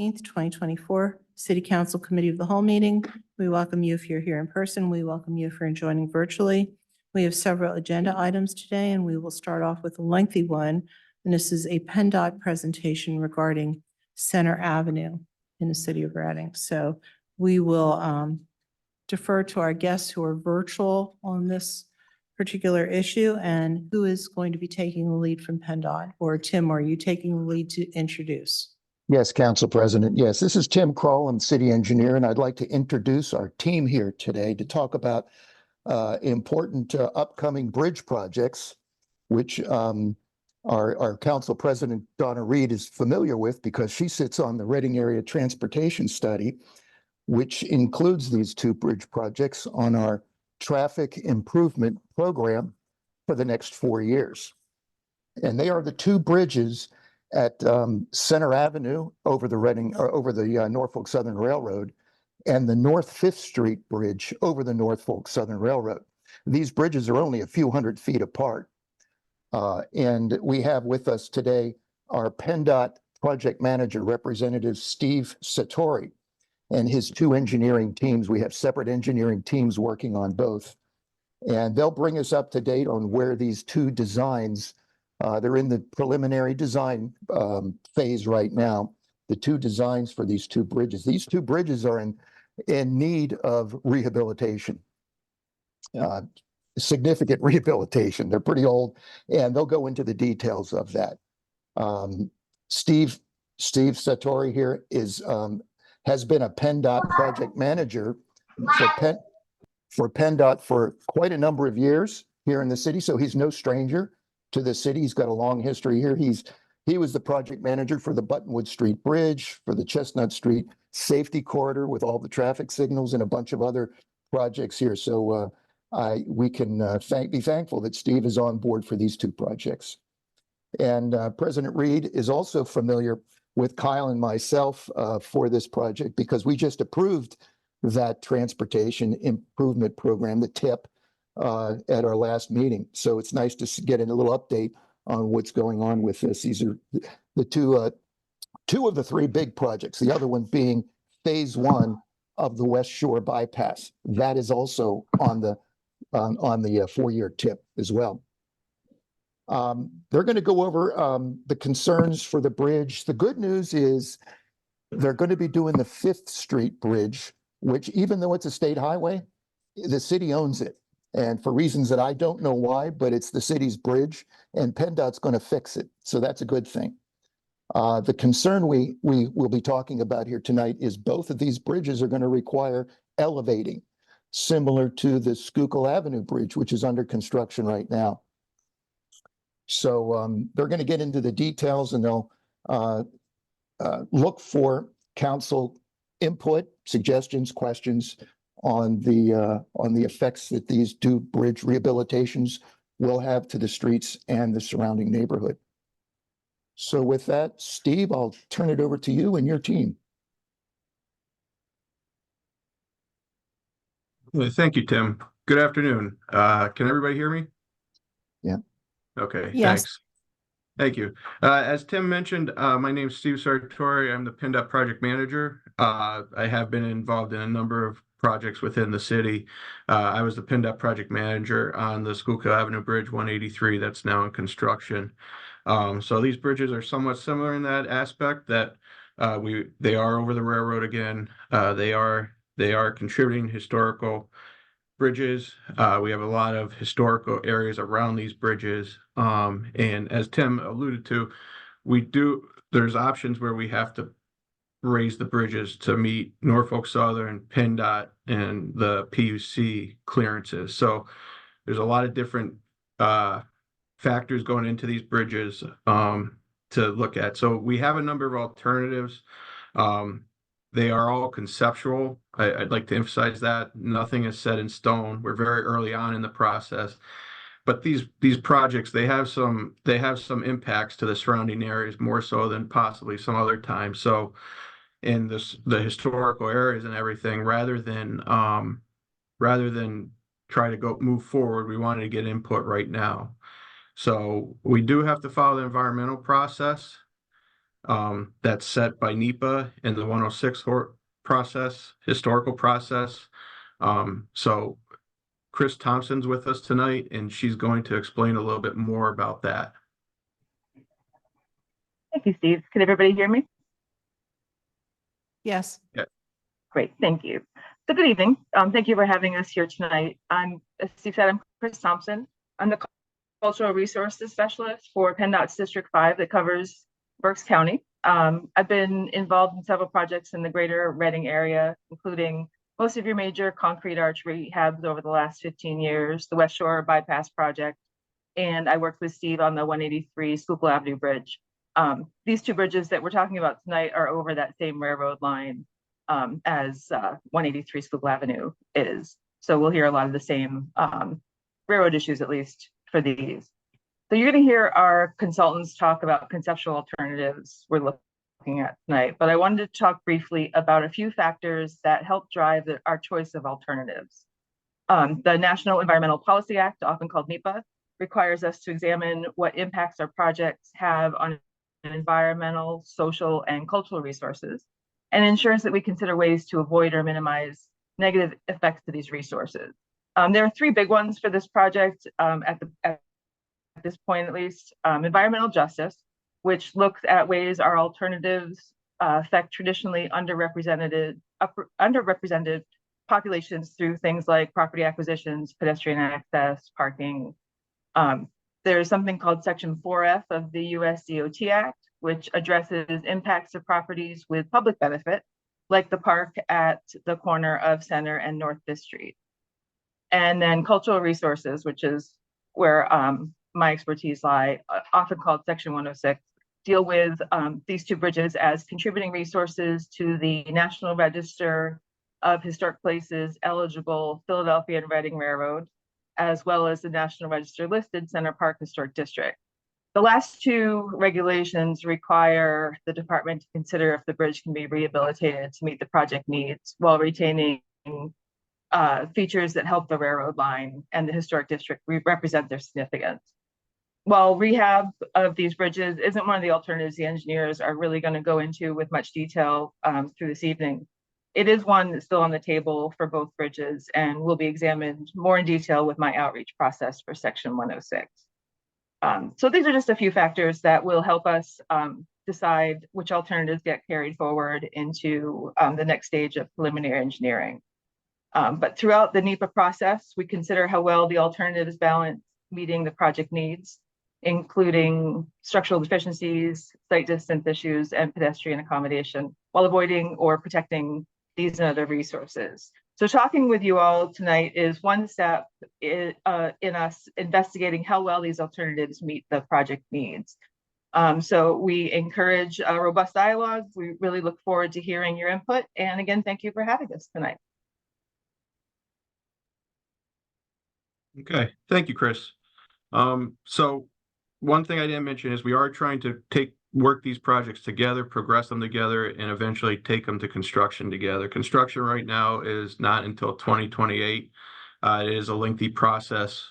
15th, 2024, City Council Committee of the Whole meeting. We welcome you if you're here in person. We welcome you if you're joining virtually. We have several agenda items today, and we will start off with a lengthy one. And this is a PennDOT presentation regarding Center Avenue in the city of Reading. So we will defer to our guests who are virtual on this particular issue, and who is going to be taking the lead from PennDOT? Or Tim, are you taking the lead to introduce? Yes, Council President. Yes, this is Tim Kroll. I'm city engineer, and I'd like to introduce our team here today to talk about important upcoming bridge projects, which our Council President Donna Reed is familiar with because she sits on the Reading Area Transportation Study, which includes these two bridge projects on our traffic improvement program for the next 4 years. And they are the two bridges at Center Avenue over the Norfolk Southern Railroad and the North Fifth Street Bridge over the Norfolk Southern Railroad. These bridges are only a few hundred feet apart. And we have with us today our PennDOT project manager, Representative Steve Sartori, and his two engineering teams. We have separate engineering teams working on both. And they'll bring us up to date on where these two designs, they're in the preliminary design phase right now, the two designs for these two bridges. These two bridges are in need of rehabilitation, significant rehabilitation. They're pretty old, and they'll go into the details of that. Steve Sartori here has been a PennDOT project manager for PennDOT for quite a number of years here in the city, so he's no stranger to the city. He's got a long history here. He was the project manager for the Buttonwood Street Bridge, for the Chestnut Street Safety Corridor with all the traffic signals and a bunch of other projects here. So we can be thankful that Steve is on board for these two projects. And President Reed is also familiar with Kyle and myself for this project because we just approved that transportation improvement program, the TIP, at our last meeting. So it's nice to get a little update on what's going on with this. These are the two of the three big projects, the other one being phase one of the West Shore bypass. That is also on the 4-year TIP as well. They're going to go over the concerns for the bridge. The good news is they're going to be doing the Fifth Street Bridge, which even though it's a state highway, the city owns it. And for reasons that I don't know why, but it's the city's bridge and PennDOT's going to fix it. So that's a good thing. The concern we will be talking about here tonight is both of these bridges are going to require elevating, similar to the Schuylkill Avenue Bridge, which is under construction right now. So they're going to get into the details, and they'll look for council input, suggestions, questions on the effects that these two bridge rehabilitations will have to the streets and the surrounding neighborhood. So with that, Steve, I'll turn it over to you and your team. Thank you, Tim. Good afternoon. Can everybody hear me? Yeah. Okay, Yes. thanks. Thank you. As Tim mentioned, my name is Steve Sartori. I'm the PennDOT project manager. I have been involved in a number of projects within the city. I was the PennDOT project manager on the Schuylkill Avenue Bridge 183 that's now in construction. So these bridges are somewhat similar in that aspect that they are over the railroad again. They are contributing historical bridges. We have a lot of historical areas around these bridges. And as Tim alluded to, there's options where we have to raise the bridges to meet Norfolk Southern, PennDOT, and the PUC clearances. So there's a lot of different factors going into these bridges to look at. So we have a number of alternatives. They are all conceptual. I'd like to emphasize that nothing is set in stone. We're very early on in the process, but these projects, they have some impacts to the surrounding areas more so than possibly some other times. So in the historical areas and everything, rather than try to move forward, we wanted to get input right now. So we do have to follow the environmental process. that's set by NEPA and the 106 historical process. So Chris Thompson's with us tonight, and she's going to explain a little bit more about that. Thank you, Steve. Can everybody hear me? Yes. Great, thank you. So good evening. Thank you for having us here tonight. As Steve said, I'm Chris Thompson. I'm the Cultural Resources Specialist for PennDOT's District 5 that covers Berks County. I've been involved in several projects in the greater Reading area, including most of your major concrete arch rehabs over the last 15 years, the West Shore Bypass Project, and I worked with Steve on the 183 Schuylkill Avenue Bridge. These two bridges that we're talking about tonight are over that same railroad line as 183 Schuylkill Avenue is. So we'll hear a lot of the same railroad issues, at least for these. So you're going to hear our consultants talk about conceptual alternatives we're looking at tonight, but I wanted to talk briefly about a few factors that help drive our choice of alternatives. The National Environmental Policy Act, often called NEPA, requires us to examine what impacts our projects have on environmental, social, and cultural resources, and ensures that we consider ways to avoid or minimize negative effects to these resources. There are three big ones for this project at this point, at least. Environmental justice, which looks at ways our alternatives affect traditionally underrepresented populations through things like property acquisitions, pedestrian access, parking. There's something called Section 4F of the US DOT Act, which addresses impacts of properties with public benefit, like the park at the corner of Center and North 5th Street. And then cultural resources, which is where my expertise lie, often called Section 106, deal with these two bridges as contributing resources to the National Register of Historic Places eligible Philadelphia and Reading Railroad, as well as the National Register listed Center Park Historic District. The last two regulations require the department to consider if the bridge can be rehabilitated to meet the project needs while retaining features that help the railroad line and the historic district represent their significance. While rehab of these bridges isn't one of the alternatives the engineers are really going to go into with much detail through this evening, it is one that's still on the table for both bridges and will be examined more in detail with my outreach process for Section 106. So these are just a few factors that will help us decide which alternatives get carried forward into the next stage of preliminary engineering. But throughout the NEPA process, we consider how well the alternatives balance meeting the project needs, including structural deficiencies, site distance issues, and pedestrian accommodation, while avoiding or protecting these and other resources. So talking with you all tonight is one step in us investigating how well these alternatives meet the project needs. So we encourage a robust dialogue. We really look forward to hearing your input. And again, thank you for having us tonight. Okay, thank you, Chris. So one thing I didn't mention is we are trying to work these projects together, progress them together, and eventually take them to construction together. Construction right now is not until 2028. It is a lengthy process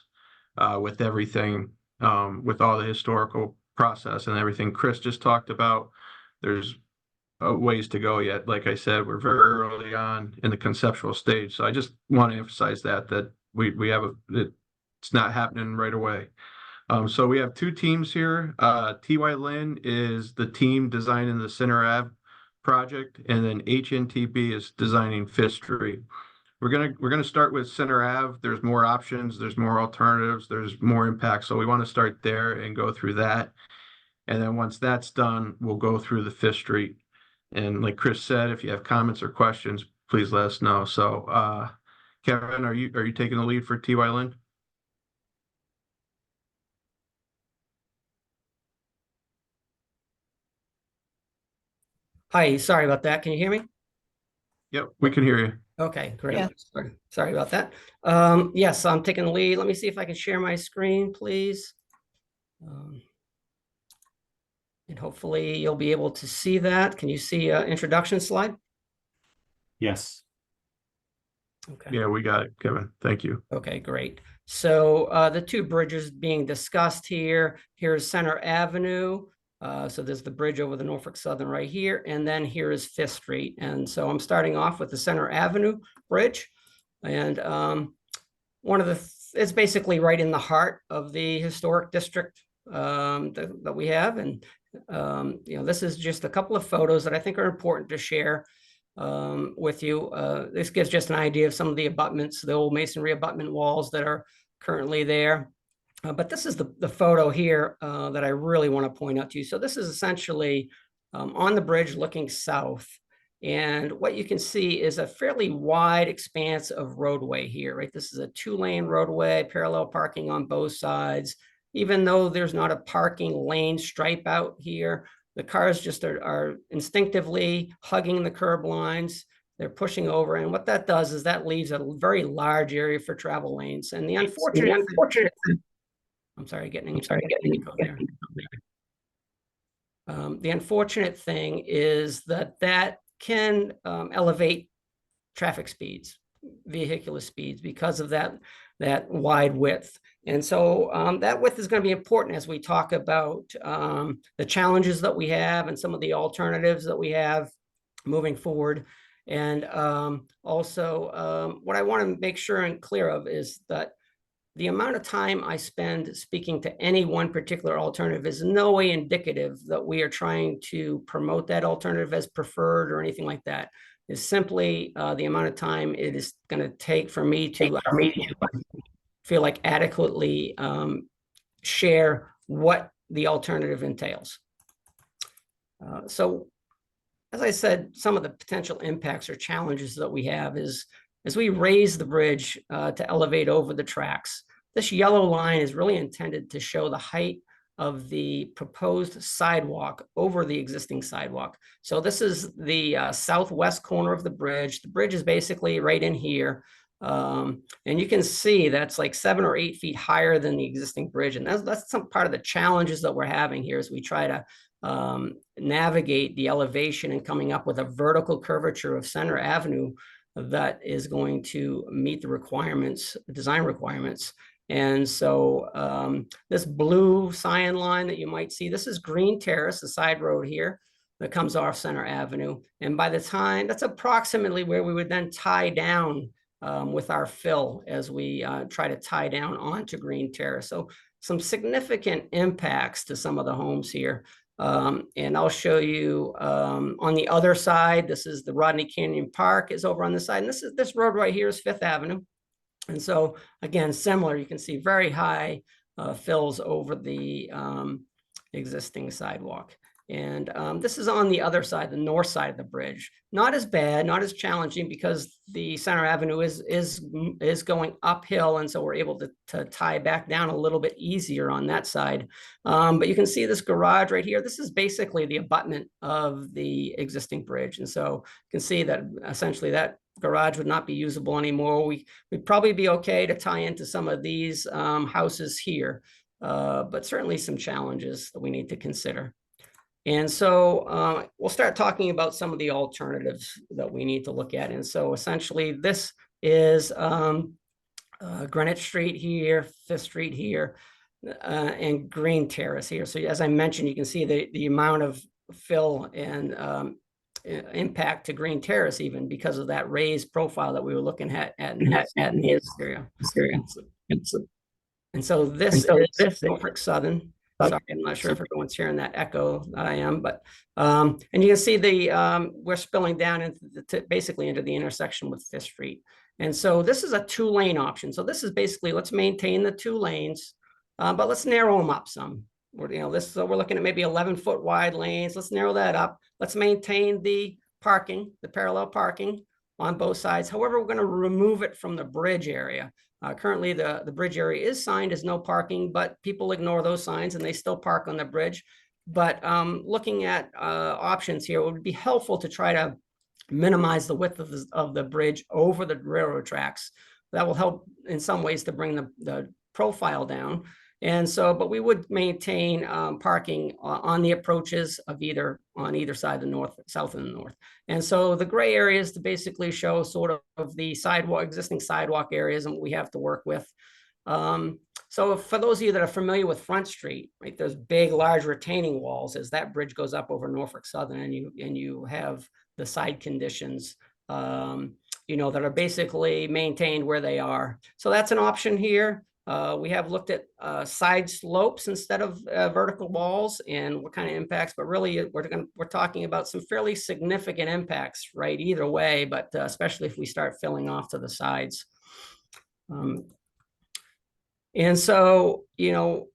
with everything, with all the historical process and everything Chris just talked about. There's ways to go yet. Like I said, we're very early on in the conceptual stage. So I just want to emphasize that we have it's not happening right away. So we have two teams here. TY Lin is the team designing the Center Ave project, and then HNTB is designing 5th Street. We're gonna start with Center Ave. There's more options, there's more alternatives, there's more impact. So we want to start there and go through that. And then once that's done, we'll go through the 5th Street. And like Chris said, if you have comments or questions, please let us know. So Kevin, are you taking the lead for TY Lin? Hi, sorry about that. Can you hear me? Yep, we can hear you. Okay, great. Yeah. Sorry about that. Yes, I'm taking the lead. Let me see if I can share my screen, please. And hopefully you'll be able to see that. Can you see an introduction slide? Yes. Okay. Yeah, we got it, Kevin. Thank you. Okay, great. So the two bridges being discussed here, here's Center Avenue. So there's the bridge over the Norfolk Southern right here, and then here is Fifth Street. And so I'm starting off with the Center Avenue Bridge. And it's basically right in the heart of the historic district that we have. And, this is just a couple of photos that I think are important to share with you. This gives just an idea of some of the abutments, the old masonry abutment walls that are currently there. But this is the photo here that I really want to point out to you. So this is essentially on the bridge looking south. And what you can see is a fairly wide expanse of roadway here, right? This is a 2-lane roadway, parallel parking on both sides. Even though there's not a parking lane stripe out here, the cars just are instinctively hugging the curb lines. They're pushing over. And what that does is that leaves a very large area for travel lanes. And the unfortunate I'm sorry, getting echo there. The unfortunate thing is that can elevate traffic speeds, vehicular speeds, because of that wide width. And so that width is going to be important as we talk about the challenges that we have and some of the alternatives that we have moving forward. And also what I want to make sure and clear of is that the amount of time I spend speaking to any one particular alternative is in no way indicative that we are trying to promote that alternative as preferred or anything like that. It's simply the amount of time it is going to take for me to feel like adequately share what the alternative entails. So, as I said, some of the potential impacts or challenges that we have is as we raise the bridge to elevate over the tracks. This yellow line is really intended to show the height of the proposed sidewalk over the existing sidewalk. So this is the southwest corner of the bridge. The bridge is basically right in here. And you can see that's like 7 or 8 feet higher than the existing bridge. And that's some part of the challenges that we're having here as we try to navigate the elevation and coming up with a vertical curvature of Center Avenue that is going to meet the requirements, design requirements. And so this blue cyan line that you might see, this is Green Terrace, the side road here that comes off Center Avenue. And by the time, that's approximately where we would then tie down with our fill as we try to tie down onto Green Terrace. So some significant impacts to some of the homes here. And I'll show you on the other side, this is the Rodney Canyon Park is over on the side. And this road right here is Fifth Avenue. And so again, similar, you can see very high fills over the existing sidewalk. And this is on the other side, the north side of the bridge. Not as bad, not as challenging because the Center Avenue is going uphill. And so we're able to tie back down a little bit easier on that side. But you can see this garage right here. This is basically the abutment of the existing bridge. And so you can see that essentially that garage would not be usable anymore. We'd probably be okay to tie into some of these houses here, but certainly some challenges that we need to consider. And so we'll start talking about some of the alternatives that we need to look at. And so essentially this is Greenwich Street here, Fifth Street here, and Green Terrace here. So as I mentioned, you can see the amount of fill and impact to Green Terrace even because of that raised profile that we were looking at in this area. And so this is Norfolk Southern. Sorry, I'm not sure if everyone's hearing that echo that I am, but and you can see we're spilling down into basically into the intersection with Fifth Street. And so this is a 2-lane option. So this is basically, let's maintain the 2 lanes, but let's narrow them up some. So we're looking at maybe 11-foot wide lanes. Let's narrow that up. Let's maintain the parking, the parallel parking on both sides. However, we're going to remove it from the bridge area. Currently, the bridge area is signed as no parking, but people ignore those signs and they still park on the bridge. But looking at options here, it would be helpful to try to minimize the width of the bridge over the railroad tracks. That will help in some ways to bring the profile down. And so, but we would maintain parking on the approaches of on either side, the north, south, and the north. And so the gray areas to basically show sort of the sidewalk, existing sidewalk areas and what we have to work with. So for those of you that are familiar with Front Street, right, there's big, large retaining walls as that bridge goes up over Norfolk Southern, and you have the side conditions, you know, that are basically maintained where they are. So that's an option here. We have looked at side slopes instead of vertical walls and what kind of impacts, but really we're talking about some fairly significant impacts, right? Either way, but especially if we start filling off to the sides. And so, you know,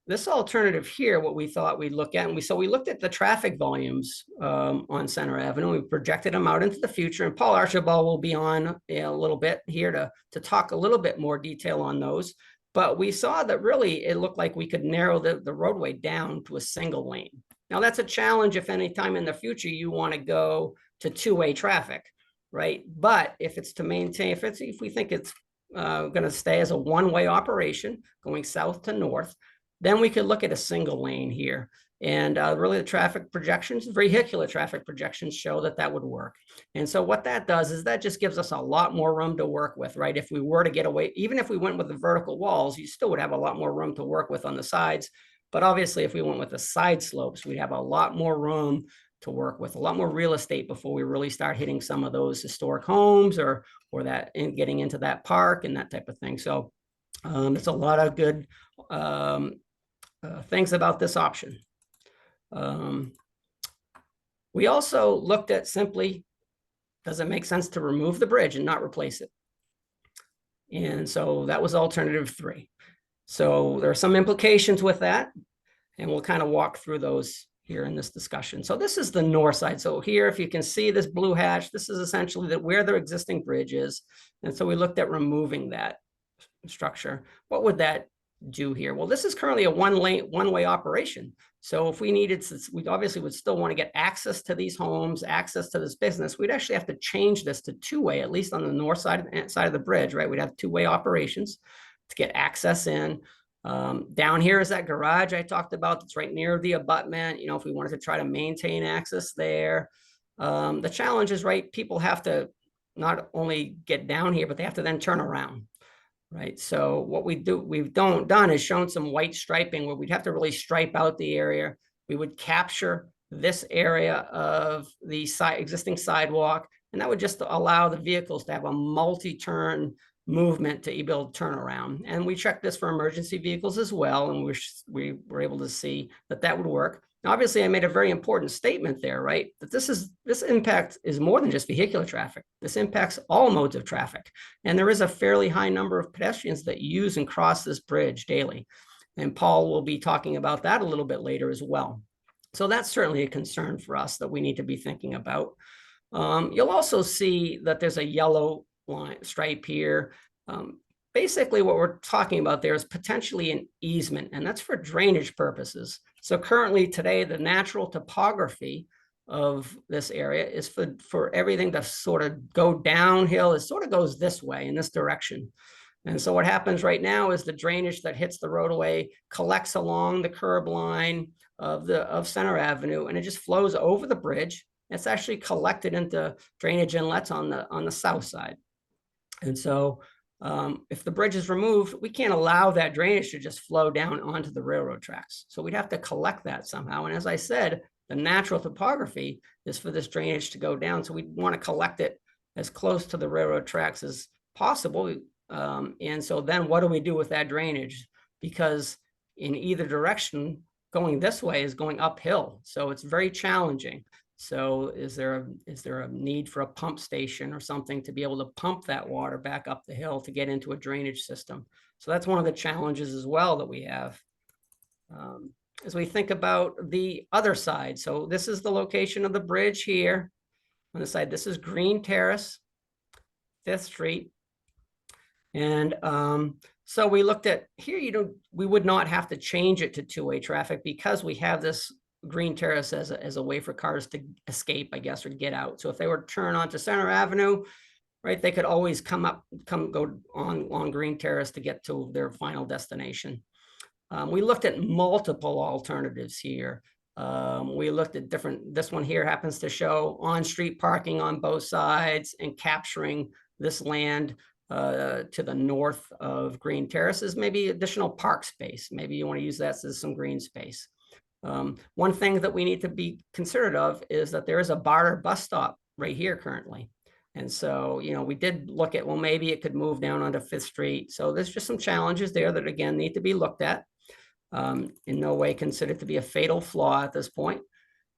this alternative here, what we thought we'd look at, and we looked at the traffic volumes on Center Avenue. We projected them out into the future, and Paul Archibald will be on a little bit here to talk a little bit more detail on those. But we saw that really it looked like we could narrow the roadway down to a single lane. Now that's a challenge if any time in the future you want to go to two-way traffic, right? But if it's to maintain, if we think it's going to stay as a one-way operation going south to north, then we could look at a single lane here. And really the traffic projections, vehicular traffic projections show that that would work. And so what that does is that just gives us a lot more room to work with, right? If we were to get away, even if we went with the vertical walls, you still would have a lot more room to work with on the sides. But obviously if we went with the side slopes, we'd have a lot more room to work with, a lot more real estate before we really start hitting some of those historic homes or that and getting into that park and that type of thing. So it's a lot of good things about this option. We also looked at simply, does it make sense to remove the bridge and not replace it? And so that was alternative 3. So there are some implications with that, and we'll kind of walk through those here in this discussion. So this is the north side. So here, if you can see this blue hatch, this is essentially where the existing bridge is. And so we looked at removing that structure. What would that do here? Well, this is currently a one-way operation. So if we needed to, we obviously would still want to get access to these homes, access to this business. We'd actually have to change this to two-way, at least on the north side of the bridge, right? We'd have two-way operations to get access in. Down here is that garage I talked about that's right near the abutment. You know, if we wanted to try to maintain access there. The challenge is, right, people have to not only get down here, but they have to then turn around. Right. So what we've done is shown some white striping where we'd have to really stripe out the area. We would capture this area of the existing sidewalk, and that would just allow the vehicles to have a multi-turn movement to be able to turn around. And we checked this for emergency vehicles as well, and we were able to see that that would work. Now, obviously, I made a very important statement there, right? That this impact is more than just vehicular traffic. This impacts all modes of traffic. And there is a fairly high number of pedestrians that use and cross this bridge daily. And Paul will be talking about that a little bit later as well. So that's certainly a concern for us that we need to be thinking about. You'll also see that there's a yellow line stripe here. Basically, what we're talking about there is potentially an easement, and that's for drainage purposes. So currently today, the natural topography of this area is for everything to sort of go downhill. It sort of goes this way in this direction. And so what happens right now is the drainage that hits the roadway collects along the curb line of Center Avenue, and it just flows over the bridge. It's actually collected into drainage inlets on the south side. And so if the bridge is removed, we can't allow that drainage to just flow down onto the railroad tracks. So we'd have to collect that somehow. And as I said, the natural topography is for this drainage to go down. So we want to collect it as close to the railroad tracks as possible. And so then what do we do with that drainage? Because in either direction, going this way is going uphill. So it's very challenging. So is there a need for a pump station or something to be able to pump that water back up the hill to get into a drainage system? So that's one of the challenges as well that we have. As we think about the other side, so this is the location of the bridge here. On the side, this is Green Terrace, 5th Street. And so we looked at here, we would not have to change it to two-way traffic because we have this Green Terrace as a way for cars to escape, I guess, or get out. So if they were to turn onto Center Avenue, right, they could always go on Green Terrace to get to their final destination. We looked at multiple alternatives here. We looked at this one here happens to show on-street parking on both sides and capturing this land to the north of Green Terraces, maybe additional park space. Maybe you want to use that as some green space. One thing that we need to be considerate of is that there is a Barter bus stop right here currently. And so, you know, we did look at, well, maybe it could move down onto Fifth Street. So there's just some challenges there that, again, need to be looked at. In no way considered to be a fatal flaw at this point.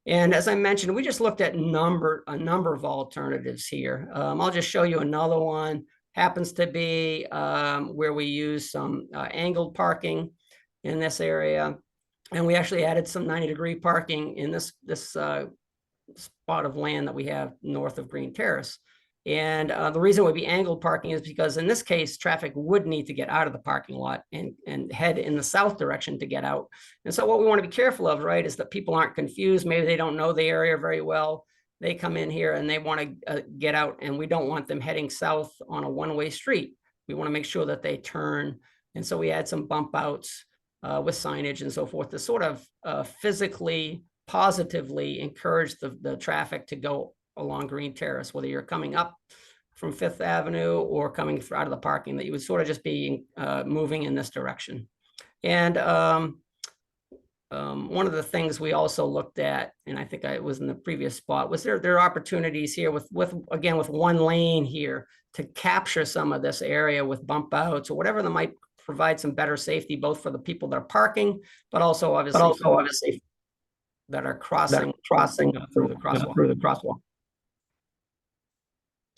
And as I mentioned, we just looked at a number of alternatives here. I'll just show you another one. Happens to be where we use some angled parking in this area. And we actually added some 90-degree parking in this spot of land that we have north of Green Terrace. And the reason it would be angled parking is because in this case, traffic would need to get out of the parking lot and head in the south direction to get out. And so what we want to be careful of, right, is that people aren't confused. Maybe they don't know the area very well. They come in here and they want to get out, and we don't want them heading south on a one-way street. We want to make sure that they turn. And so we add some bump outs with signage and so forth to sort of physically, positively encourage the traffic to go along Green Terrace, whether you're coming up from Fifth Avenue or coming out of the parking, that you would sort of just be moving in this direction. And one of the things we also looked at, and I think it was in the previous spot, was there are opportunities here with one lane here to capture some of this area with bump outs or whatever that might provide some better safety, both for the people that are parking, but also obviously that are crossing through the crosswalk.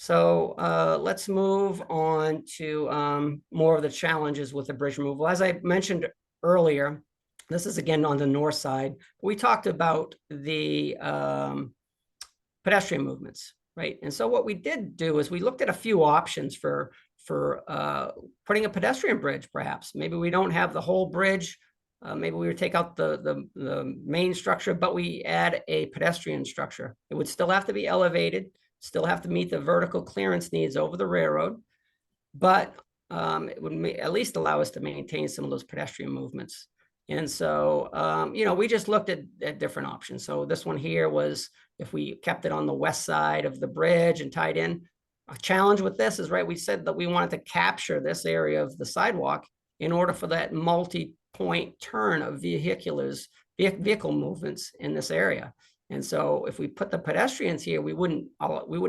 So let's move on to more of the challenges with the bridge removal. As I mentioned earlier, this is again on the north side. We talked about the pedestrian movements, right? And so what we did do is we looked at a few options for putting a pedestrian bridge, perhaps. Maybe we don't have the whole bridge. Maybe we would take out the main structure, but we add a pedestrian structure. It would still have to be elevated, still have to meet the vertical clearance needs over the railroad, but it would at least allow us to maintain some of those pedestrian movements. And so, you know, we just looked at different options. So this one here was if we kept it on the west side of the bridge and tied in. A challenge with this is, right, we said that we wanted to capture this area of the sidewalk in order for that multi-point turn of vehicle movements in this area. And so if we put the pedestrians here, we wouldn't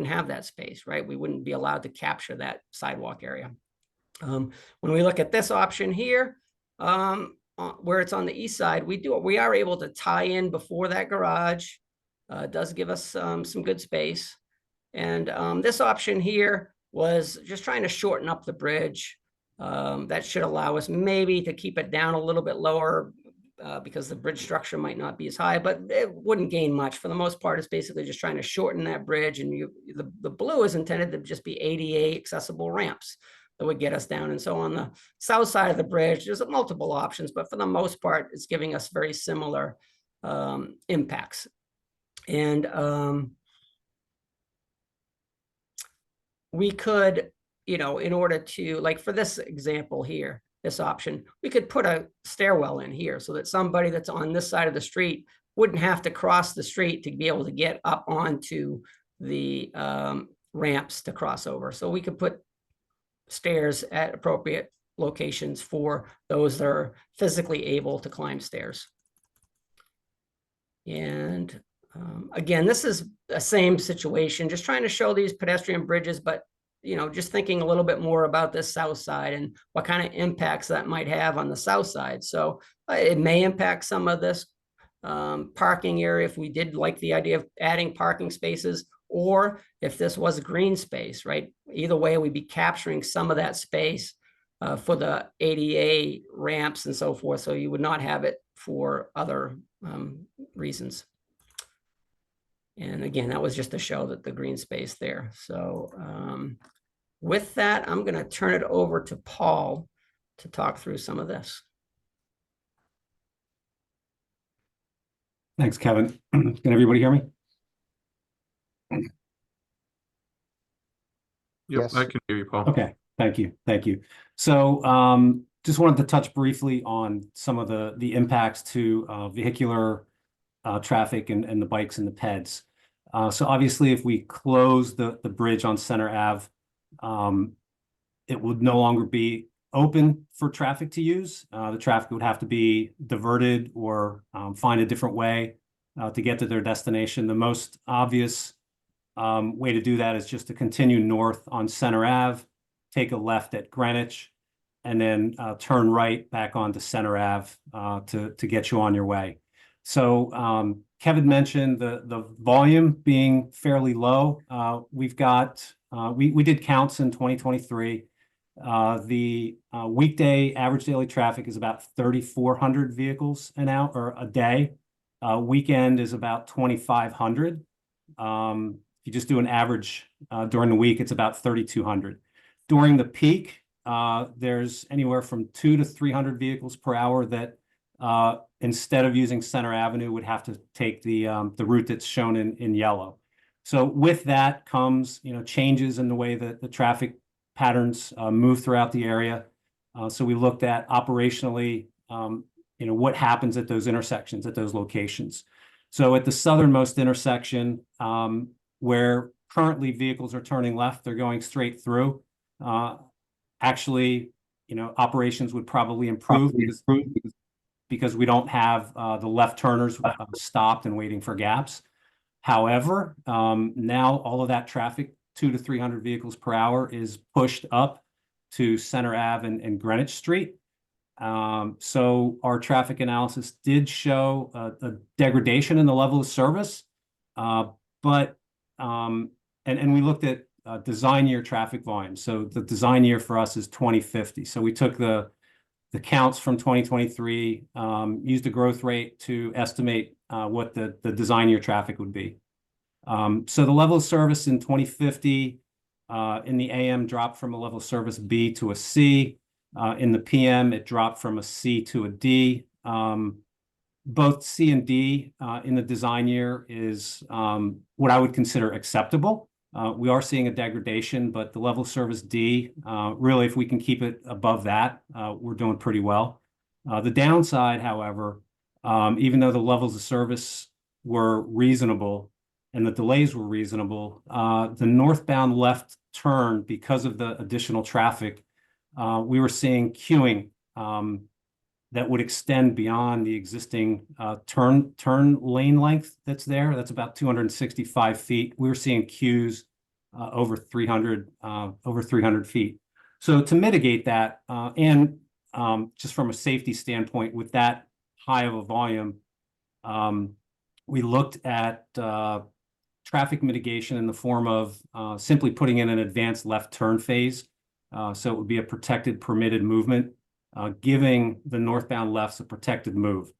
have that space, right? We wouldn't be allowed to capture that sidewalk area. When we look at this option here, where it's on the east side, we are able to tie in before that garage. It does give us some good space. And this option here was just trying to shorten up the bridge. That should allow us maybe to keep it down a little bit lower because the bridge structure might not be as high, but it wouldn't gain much. For the most part, it's basically just trying to shorten that bridge. And the blue is intended to just be ADA accessible ramps that would get us down. And so on the south side of the bridge, there's multiple options, but for the most part, it's giving us very similar impacts. And we could, you know, in order to, like for this example here, this option, we could put a stairwell in here so that somebody that's on this side of the street wouldn't have to cross the street to be able to get up onto the ramps to cross over. So we could put stairs at appropriate locations for those that are physically able to climb stairs. And again, this is the same situation, just trying to show these pedestrian bridges, but you know, just thinking a little bit more about this south side and what kind of impacts that might have on the south side. So it may impact some of this parking area if we did like the idea of adding parking spaces, or if this was a green space, right? Either way, we'd be capturing some of that space for the ADA ramps and so forth. So you would not have it for other reasons. And again, that was just to show that the green space there. So with that, I'm going to turn it over to Paul to talk through some of this. Thanks, Kevin. Can everybody hear me? Yep, Yes. I can hear you, Paul. Okay, thank you. Thank you. So just wanted to touch briefly on some of the impacts to vehicular traffic and the bikes and the peds. So obviously, if we close the bridge on Center Ave, it would no longer be open for traffic to use. The traffic would have to be diverted or find a different way to get to their destination. The most obvious way to do that is just to continue north on Center Ave, take a left at Greenwich, and then turn right back onto Center Ave to get you on your way. So Kevin mentioned the volume being fairly low. We've got, we did counts in 2023. The weekday average daily traffic is about 3,400 vehicles an hour or a day. Weekend is about 2,500. If you just do an average during the week, it's about 3,200. During the peak, there's anywhere from 200 to 300 vehicles per hour that instead of using Center Avenue would have to take the route that's shown in yellow. So with that comes, changes in the way that the traffic patterns move throughout the area. So we looked at operationally, what happens at those intersections, at those locations. So at the southernmost intersection, where currently vehicles are turning left, they're going straight through. Actually, operations would probably improve because we don't have the left turners stopped and waiting for gaps. However, now all of that traffic, 200 to 300 vehicles per hour, is pushed up to Center Ave and Greenwich Street. So our traffic analysis did show a degradation in the level of service, but we looked at design year traffic volume. So the design year for us is 2050. So we took the counts from 2023, used a growth rate to estimate what the design year traffic would be. So the level of service in 2050 in the AM dropped from a level of service B to a C. In the PM, it dropped from a C to a D. Both C and D in the design year is what I would consider acceptable. We are seeing a degradation, but the level of service D, really, if we can keep it above that, we're doing pretty well. The downside, however, even though the levels of service were reasonable and the delays were reasonable, the northbound left turn, because of the additional traffic, we were seeing queuing that would extend beyond the existing turn lane length that's there. That's about 265 feet. We were seeing queues over 300 feet. So to mitigate that, and just from a safety standpoint, with that high of a volume, we looked at traffic mitigation in the form of simply putting in an advanced left turn phase. So it would be a protected permitted movement, giving the northbound lefts a protected move.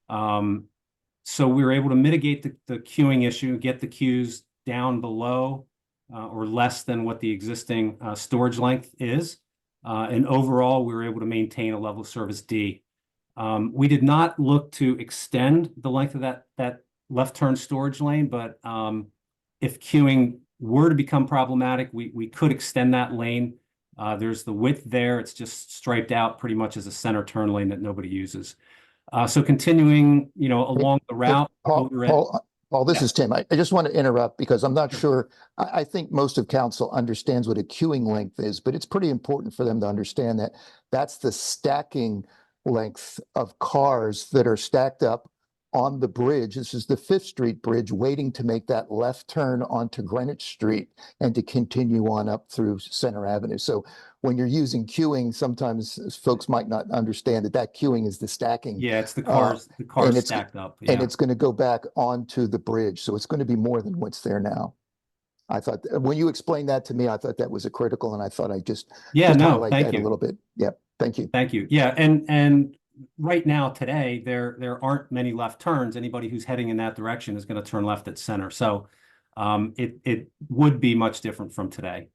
So we were able to mitigate the queuing issue, get the queues down below or less than what the existing storage length is. And overall, we were able to maintain a level of service D. We did not look to extend the length of that left turn storage lane, but if queuing were to become problematic, we could extend that lane. There's the width there. It's just striped out pretty much as a center turn lane that nobody uses. So continuing, along the route. Paul, this Yeah. is Tim. I just want to interrupt because I'm not sure. I think most of council understands what a queuing length is, but it's pretty important for them to understand that that's the stacking length of cars that are stacked up on the bridge. This is the 5th Street Bridge, waiting to make that left turn onto Greenwich Street and to continue on up through Center Avenue. So when you're using queuing, sometimes folks might not understand that queuing is the stacking. Yeah, it's the and cars it's- stacked up. And Yeah. it's going to go back onto the bridge. So it's going to be more than what's there now. I thought when you explained that to me, I thought that was critical, and I thought I'd just highlight Thank that a you. little bit. Yeah, thank you. Thank you. Yeah, and right now today there aren't many left turns. Anybody who's heading in that direction is going to turn left at center. So it would be much different from today.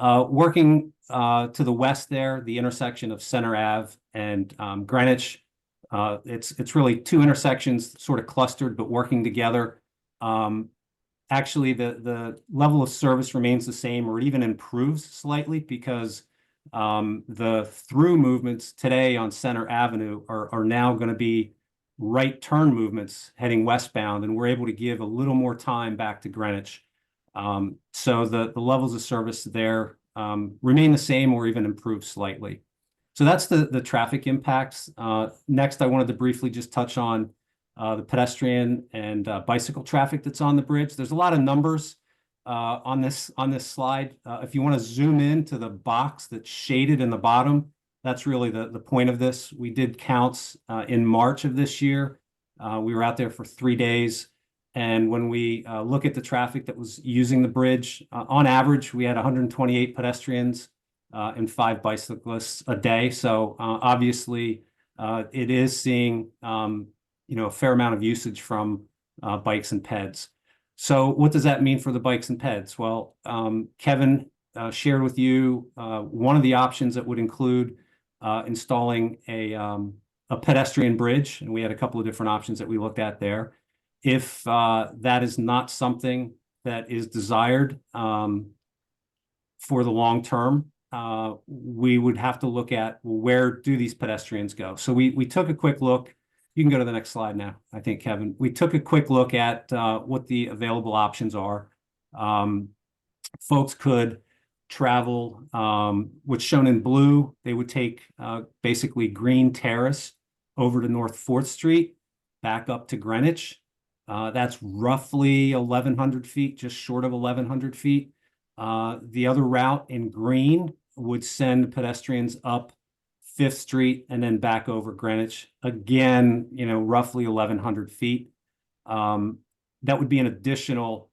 Working to the west there, the intersection of Center Ave and Greenwich, it's really two intersections sort of clustered but working together. Actually, the level of service remains the same or even improves slightly because the through movements today on Center Avenue are now going to be right turn movements heading westbound, and we're able to give a little more time back to Greenwich. So the levels of service there remain the same or even improve slightly. So that's the traffic impacts. Next, I wanted to briefly just touch on the pedestrian and bicycle traffic that's on the bridge. There's a lot of numbers on this slide. If you want to zoom in to the box that's shaded in the bottom, that's really the point of this. We did counts in March of this year. We were out there for 3 days. And when we look at the traffic that was using the bridge, on average, we had 128 pedestrians and 5 bicyclists a day. So obviously, it is seeing a fair amount of usage from bikes and peds. So what does that mean for the bikes and peds? Well, Kevin shared with you one of the options that would include installing a pedestrian bridge, and we had a couple of different options that we looked at there. If that is not something that is desired for the long term, we would have to look at, well, where do these pedestrians go? So we took a quick look. You can go to the next slide now, I think, Kevin. We took a quick look at what the available options are. Folks could travel, what's shown in blue, they would take basically Green Terrace over to North 4th Street, back up to Greenwich. That's roughly 1,100 feet, just short of 1,100 feet. The other route in green would send pedestrians up 5th Street and then back over Greenwich. Again, roughly 1,100 feet. That would be an additional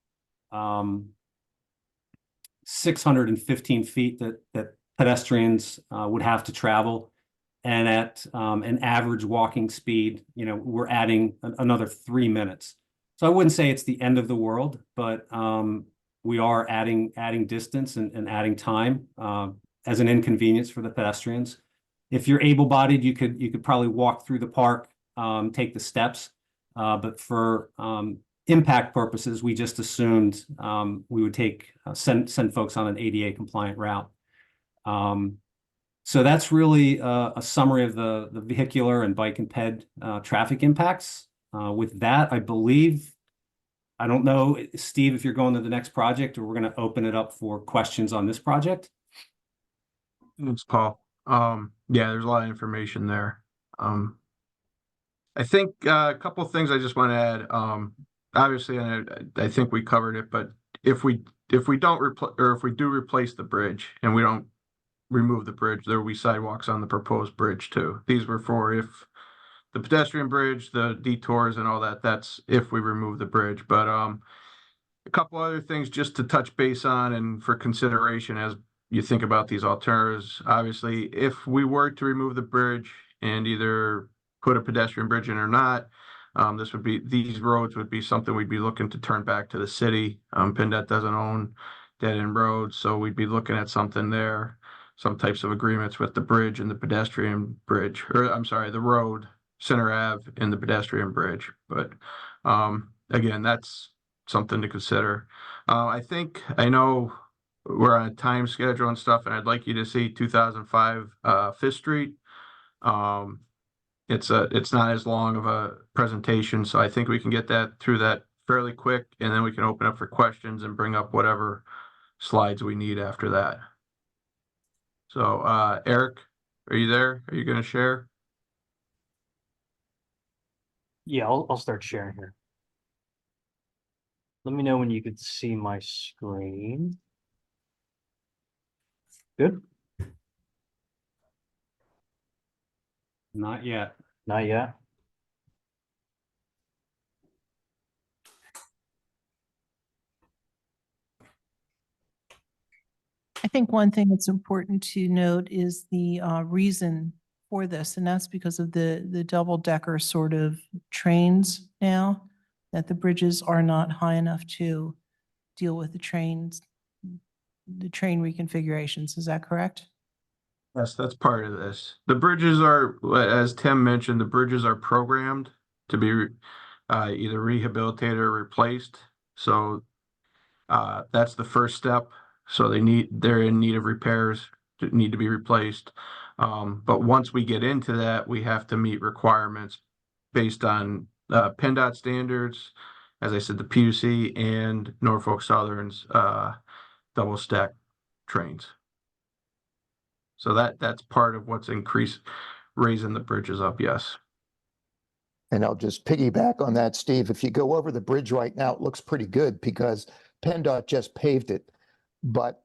615 feet that pedestrians would have to travel. And at an average walking speed, we're adding another 3 minutes. So I wouldn't say it's the end of the world, but we are adding distance and adding time as an inconvenience for the pedestrians. If you're able-bodied, you could probably walk through the park, take the steps. But for impact purposes, we just assumed we would send folks on an ADA compliant route. So that's really a summary of the vehicular and bike and ped traffic impacts. With that, I believe, I don't know, Steve, if you're going to the next project, or we're going to open it up for questions on this project. Thanks, Paul. Yeah, there's a lot of information there. I think a couple of things I just want to add. Obviously, and I think we covered it, but if we don't if we do replace the bridge and we don't remove the bridge, there will be sidewalks on the proposed bridge too. These were for if the pedestrian bridge, the detours and all that, that's if we remove the bridge. But a couple other things just to touch base on and for consideration as you think about these alternatives. Obviously, if we were to remove the bridge and either put a pedestrian bridge in or not, these roads would be something we'd be looking to turn back to the city. PennDOT doesn't own dead-end roads, so we'd be looking at something there, some types of agreements with the bridge and the pedestrian bridge, or I'm sorry, the road, Center Ave and the pedestrian bridge. But again, that's something to consider. I know we're on a time schedule and stuff, and I'd like you to see 2005 5th Street. It's not as long of a presentation, so I think we can get that through that fairly quick, and then we can open up for questions and bring up whatever slides we need after that. So Eric, are you there? Are you going to share? Yeah, I'll start sharing here. Let me know when you could see my screen. Good? Not yet. Not yet. I think one thing that's important to note is the reason for this, and that's because of the double-decker sort of trains now, that the bridges are not high enough to deal with the train reconfigurations. Is that correct? Yes, that's part of this. The bridges are, as Tim mentioned, the bridges are programmed to be either rehabilitated or replaced. So that's the first step. So they're in need of repairs, need to be replaced. But once we get into that, we have to meet requirements based on PennDOT standards, as I said, the PUC and Norfolk Southern's double stack trains. So that's part of what's raising the bridges up, yes. And I'll just piggyback on that, Steve. If you go over the bridge right now, it looks pretty good because PennDOT just paved it. But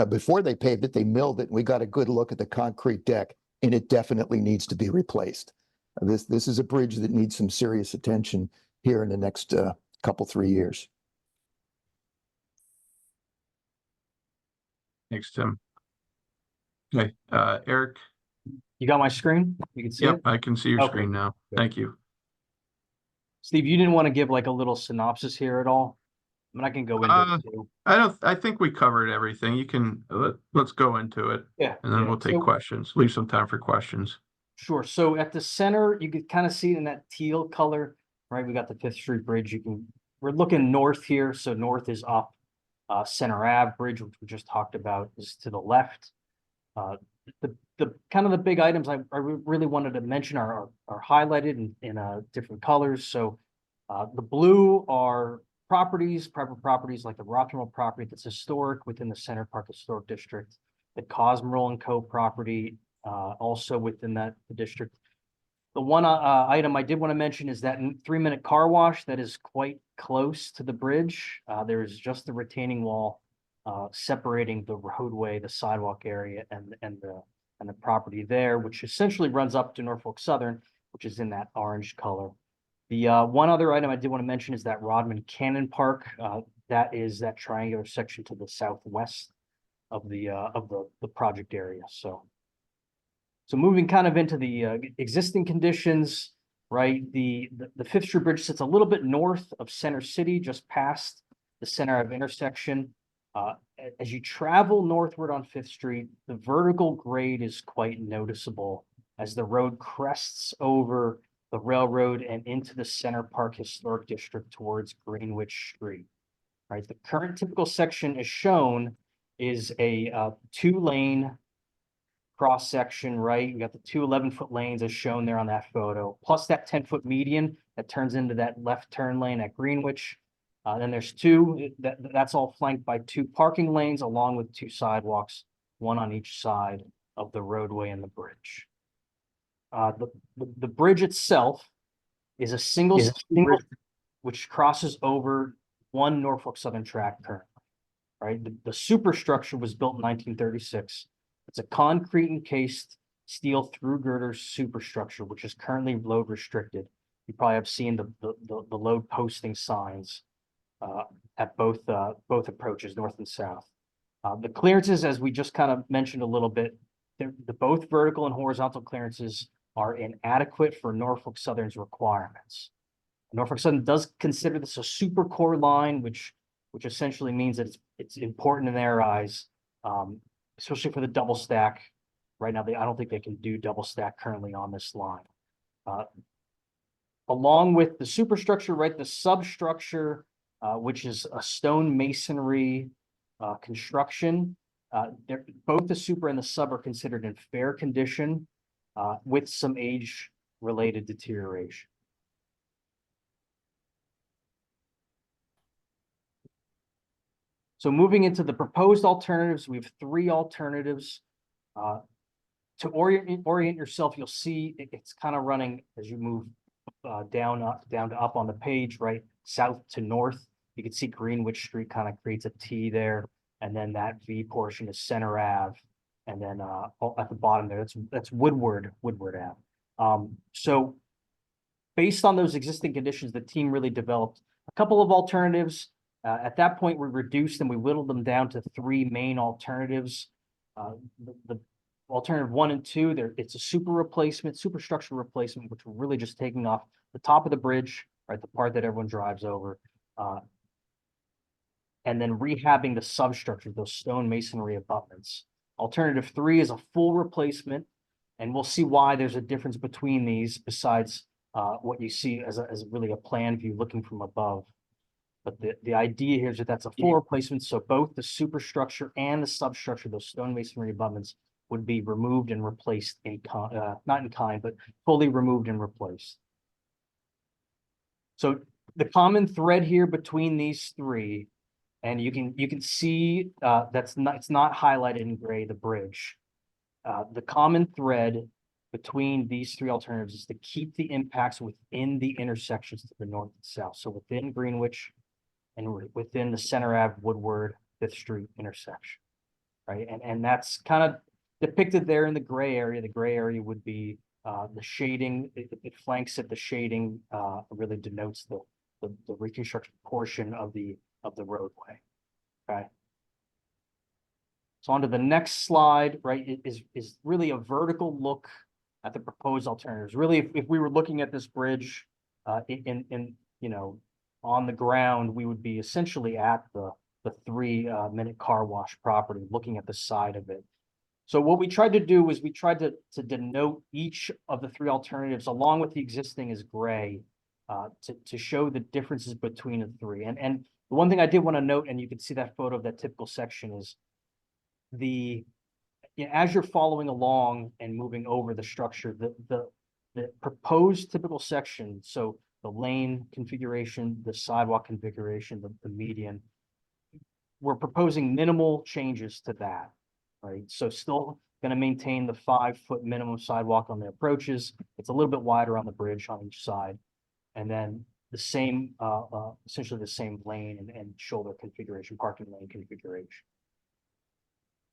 before they paved it, they milled it. And we got a good look at the concrete deck, and it definitely needs to be replaced. This is a bridge that needs some serious attention here in the next couple, 3 years. Thanks, Tim. Okay, Eric. You got my screen? You can see Yep, it? I can see your Okay, screen now. good. Thank you. Steve, you didn't want to give like a little synopsis here at all? I mean, I can go into it too. I think we covered everything. You can, let's go into it Yeah. and then yeah. we'll take So- questions. Leave some time for questions. Sure. So at the center, you can kind of see it in that teal color, right? We got the Fifth Street Bridge. We're looking north here. So north is up. Center Ave Bridge, which we just talked about, is to the left. The kind of the big items I really wanted to mention are highlighted in different colors. So the blue are private properties like the Rotherham property that's historic within the Center Park Historic District, the Cosmerl and Co. property also within that district. The one item I did want to mention is that 3-minute car wash that is quite close to the bridge. There is just the retaining wall separating the roadway, the sidewalk area, and the property there, which essentially runs up to Norfolk Southern, which is in that orange color. The one other item I did want to mention is that Rodman Cannon Park. That is that triangular section to the southwest of the project area. So moving kind of into the existing conditions, right? The Fifth Street Bridge sits a little bit north of Center City, just past the Center Ave intersection. As you travel northward on Fifth Street, the vertical grade is quite noticeable as the road crests over the railroad and into the Center Park Historic District towards Greenwich Street. Right, the current typical section as shown is a 2-lane cross section, right? You got the 2 11-foot lanes as shown there on that photo, plus that 10-foot median that turns into that left turn lane at Greenwich. Then there's that's all flanked by 2 parking lanes along with 2 sidewalks, one on each side of the roadway and the bridge. The bridge itself is a single bridge which crosses over one Norfolk Southern track currently, right? The superstructure was built in 1936. It's a concrete encased steel through girder superstructure, which is currently load restricted. You probably have seen the load posting signs at both approaches, north and south. The clearances, as we just kind of mentioned a little bit, the both vertical and horizontal clearances are inadequate for Norfolk Southern's requirements. Norfolk Southern does consider this a super core line, which essentially means that it's important in their eyes, especially for the double stack. Right now, I don't think they can do double stack currently on this line. Along with the superstructure, right, the substructure, which is a stone masonry construction, both the super and the sub are considered in fair condition with some age-related deterioration. So moving into the proposed alternatives, we have 3 alternatives. To orient yourself, you'll see it's kind of running as you move down to up on the page, right? South to north. You can see Greenwich Street kind of creates a T there, and then that V portion is Center Ave, and then at the bottom there, that's Woodward Ave. So based on those existing conditions, the team really developed a couple of alternatives. At that point, we reduced and we whittled them down to 3 main alternatives. The alternative 1 and 2, it's a superstructure replacement, which we're really just taking off the top of the bridge, right, the part that everyone drives over, and then rehabbing the substructure, those stone masonry abutments. Alternative 3 is a full replacement, and we'll see why there's a difference between these besides what you see as really a plan view looking from above. But the idea here is that that's a full replacement. So both the superstructure and the substructure, those stone masonry abutments, would be removed and replaced not in kind, but fully removed and replaced. So the common thread here between these 3, and you can see it's not highlighted in gray, the bridge. the common thread between these three alternatives is to keep the impacts within the intersections to the north and south. So within Greenwich and within the Center Ave, Woodward, Fifth Street intersection, right? And that's kind of depicted there in the gray area. The gray area would be the shading. It flanks it. The shading really denotes the reconstruction portion of the roadway. Okay. So on to the next slide, right, is really a vertical look at the proposed alternatives. Really, if we were looking at this bridge in you know, on the ground, we would be essentially at the 3-minute car wash property, looking at the side of it. So what we tried to do was we tried to denote each of the three alternatives along with the existing as gray to show the differences between the three. And the one thing I did want to note, and you can see that photo of that typical section, is as you're following along and moving over the structure, the proposed typical section, so the lane configuration, the sidewalk configuration, the median, we're proposing minimal changes to that, right? So still going to maintain the 5-foot minimum sidewalk on the approaches. It's a little bit wider on the bridge on each side. And then the same, essentially the same lane and shoulder configuration, parking lane configuration.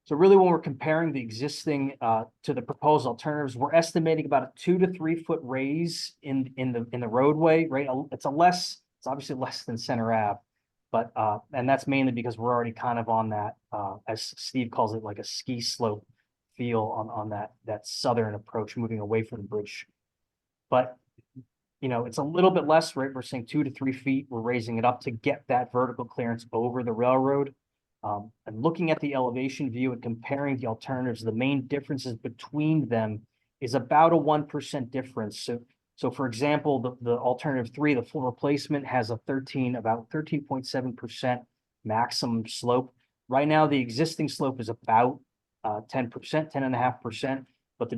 So really, when we're comparing the existing to the proposed alternatives, we're estimating about a 2 to 3 foot raise in the roadway, right? It's obviously less than Center Ave, but and that's mainly because we're already kind of on that, as Steve calls it, like a ski slope feel on that southern approach, moving away from the bridge. But you know, it's a little bit less, right? We're saying 2 to 3 feet. We're raising it up to get that vertical clearance over the railroad. And looking at the elevation view and comparing the alternatives, the main differences between them is about a 1% difference. So for example, the alternative 3, the full replacement, has about 13.7% maximum slope. Right now, the existing slope is about 10%, 10.5%, but the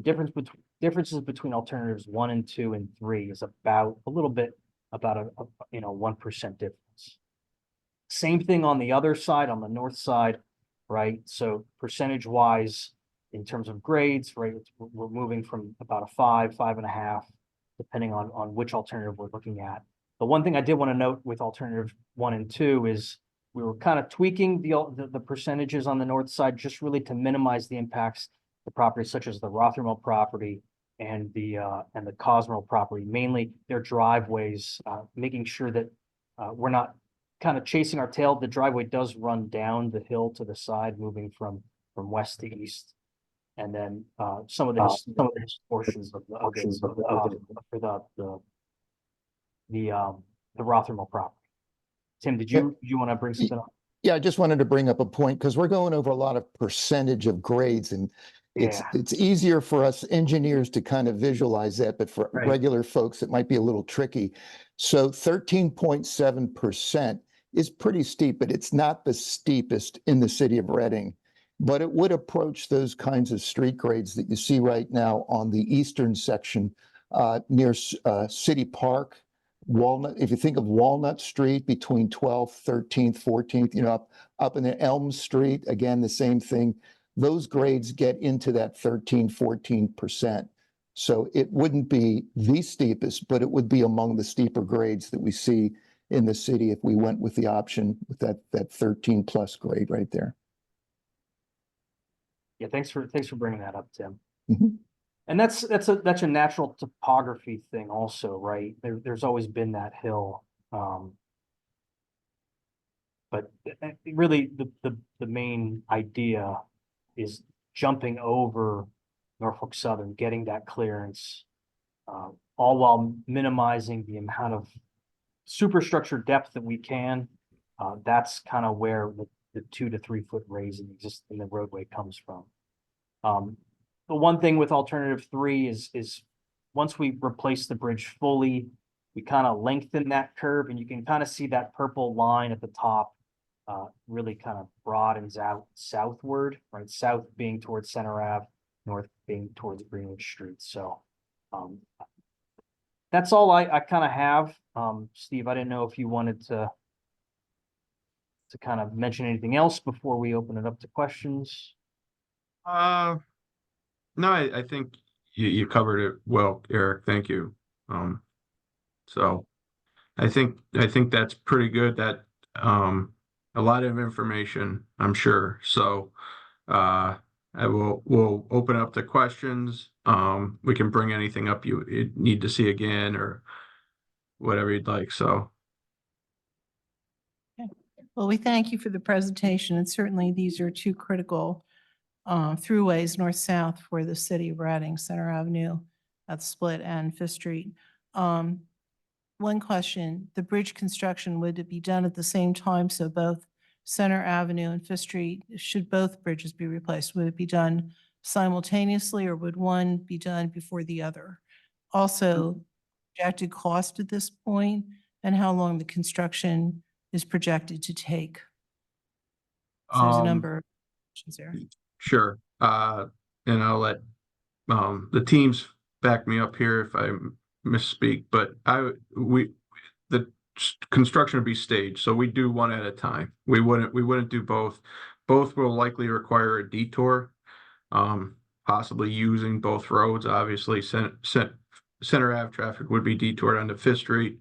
differences between alternatives 1 and 2 and 3 is about a 1% difference. Same thing on the other side, on the north side, right? So percentage wise, in terms of grades, right, we're moving from about a 5, 5.5, depending on which alternative we're looking at. The one thing I did want to note with alternative 1 and 2 is we were kind of tweaking the percentages on the north side, just really to minimize the impacts to properties such as the Rothermel property and the Cosmo property, mainly their driveways, making sure that we're not kind of chasing our tail. The driveway does run down the hill to the side, moving from west to east, and then some of the portions of the Rothermel property. Tim, did you want to bring something up? Yeah, I just wanted to bring up a point because we're going over a lot of percentage of grades, and it's easier for us engineers to kind of visualize that, but for regular folks, it might be a little tricky. So 13.7% is pretty steep, but it's not the steepest in the city of Reading, but it would approach those kinds of street grades that you see right now on the eastern section near City Park, Walnut. If you think of Walnut Street between 12th, 13th, 14th, you know, up in the Elm Street, again, the same thing. Those grades get into that 13, 14%. So it wouldn't be the steepest, but it would be among the steeper grades that we see in the city if we went with the option with that 13 plus grade right there. Yeah, thanks for bringing that up, Tim. Mm-hmm. And that's a natural topography thing also, right? There's always been that hill. But really the main idea is jumping over Norfolk Southern, getting that clearance, all while minimizing the amount of superstructure depth that we can. That's kind of where the 2 to 3 foot raise in the roadway comes from. The one thing with alternative 3 is once we replace the bridge fully, we kind of lengthen that curve, and you can kind of see that purple line at the top really kind of broadens out southward, right? South being towards Center Ave, north being towards Greenwich Street. So that's all I kind of have. Steve, I didn't know if you wanted to kind of mention anything else before we open it up to questions. No, I think you covered it well, Eric. Thank you. So I think that's pretty good. That a lot of information, I'm sure. So we'll open up the questions. We can bring anything up you need to see again or whatever you'd like. So Well, we thank you for the presentation, and certainly these are two critical throughways, north-south, for the city of Reading, Center Avenue at Split and Fifth Street. One question, the bridge construction, would it be done at the same time? So both Center Avenue and Fifth Street, should both bridges be replaced? Would it be done simultaneously, or would one be done before the other? Also, projected cost at this point, and how long the construction is projected to take? So there's a number of questions there. sure. And I'll let the teams back me up here if I misspeak, but the construction would be staged, so we do one at a time. We wouldn't do both. Both will likely require a detour, possibly using both roads. Obviously, Center Ave traffic would be detoured onto Fifth Street.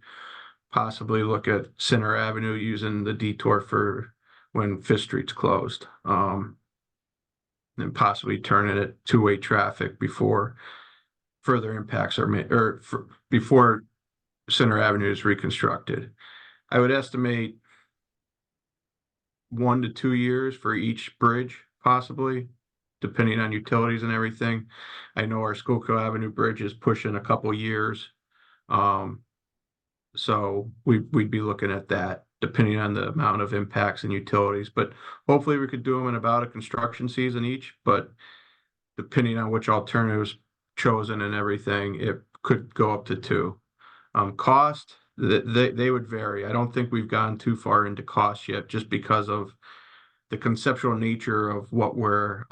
Possibly look at Center Avenue using the detour for when Fifth Street's closed. And possibly turn it at two-way traffic before further impacts are made, or before Center Avenue is reconstructed. I would estimate 1 to 2 years for each bridge, possibly, depending on utilities and everything. I know our Schuylkill Avenue Bridge is pushing a couple years. So we'd be looking at that, depending on the amount of impacts and utilities. But hopefully we could do them in about a construction season each, but depending on which alternatives chosen and everything, it could go up to 2. Cost, they would vary. I don't think we've gone too far into cost yet, just because of the conceptual nature of what where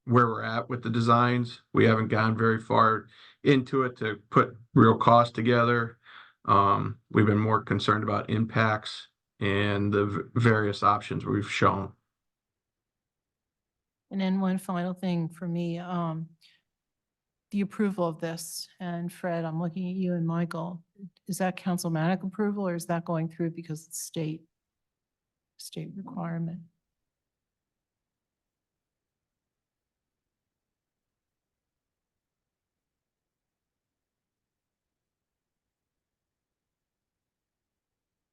we're at with the designs. We haven't gone very far into it to put real cost together. We've been more concerned about impacts and the various options we've shown. And then one final thing for me, the approval of this, and Fred, I'm looking at you and Michael, is that councilmanic approval, or is that going through because it's state requirement?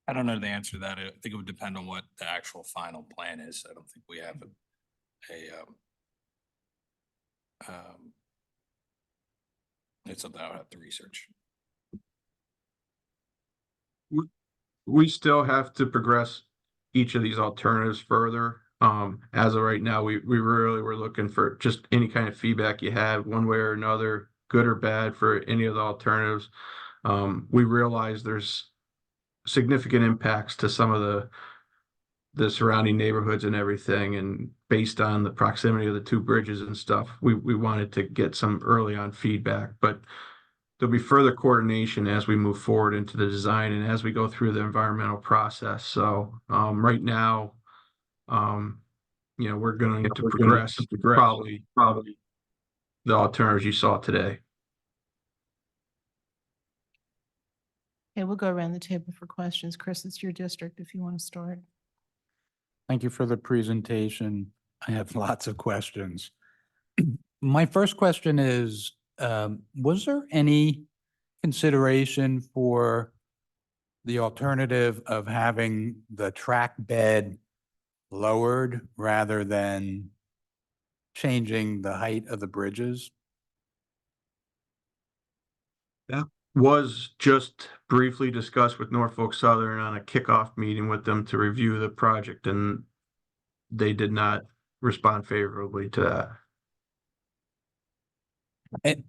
I don't know the answer to that. I think it would depend on what the actual final plan is. I don't think we have it's something I'll have to research. We still have to progress each of these alternatives further. As of right now, we really were looking for just any kind of feedback you have, one way or another, good or bad, for any of the alternatives. We realize there's significant impacts to some of the surrounding neighborhoods and everything, and based on the proximity of the two bridges and stuff, we wanted to get some early on feedback. But there'll be further coordination as we move forward into the design and as we go through the environmental process. So right now, we're going to progress probably the alternatives you saw today. Okay, we'll go around the table for questions. Chris, it's your district if you want to start. Thank you for the presentation. I have lots of questions. My first question is, was there any consideration for the alternative of having the track bed lowered rather than changing the height of the bridges? That was just briefly discussed with Norfolk Southern on a kickoff meeting with them to review the project, and they did not respond favorably to that.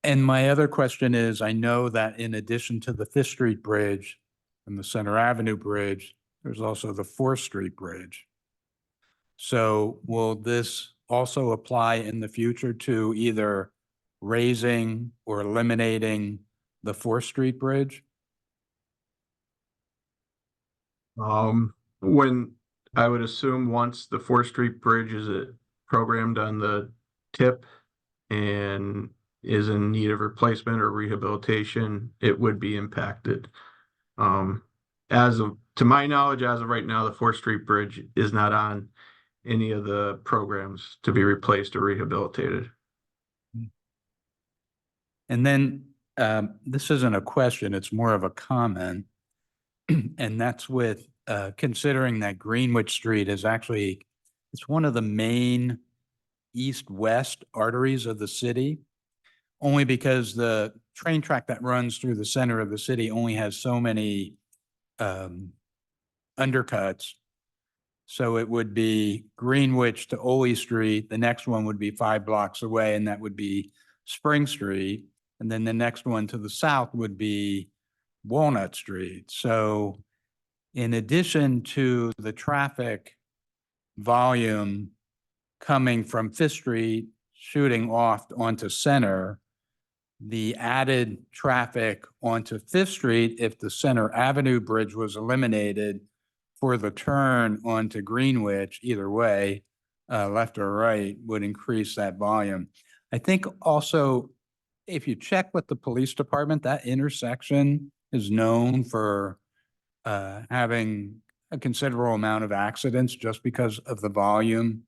And my other question is, I know that in addition to the Fifth Street Bridge and the Center Avenue Bridge, there's also the Fourth Street Bridge. So will this also apply in the future to either raising or eliminating the Fourth Street Bridge? When I would assume once the Fourth Street Bridge is programmed on the tip, and is in need of replacement or rehabilitation, it would be impacted. To my knowledge, as of right now, the 4th Street Bridge is not on any of the programs to be replaced or rehabilitated. And then this isn't a question, it's more of a comment. And that's with considering that Greenwich Street is actually, it's one of the main east-west arteries of the city, only because the train track that runs through the center of the city only has so many undercuts. So it would be Greenwich to Oley Street. The next one would be 5 blocks away, and that would be Spring Street. And then the next one to the south would be Walnut Street. So in addition to the traffic volume coming from 5th Street, shooting off onto Center, the added traffic onto 5th Street, if the Center Avenue Bridge was eliminated for the turn onto Greenwich, either way, left or right, would increase that volume. I think also, if you check with the police department, that intersection is known for having a considerable amount of accidents just because of the volume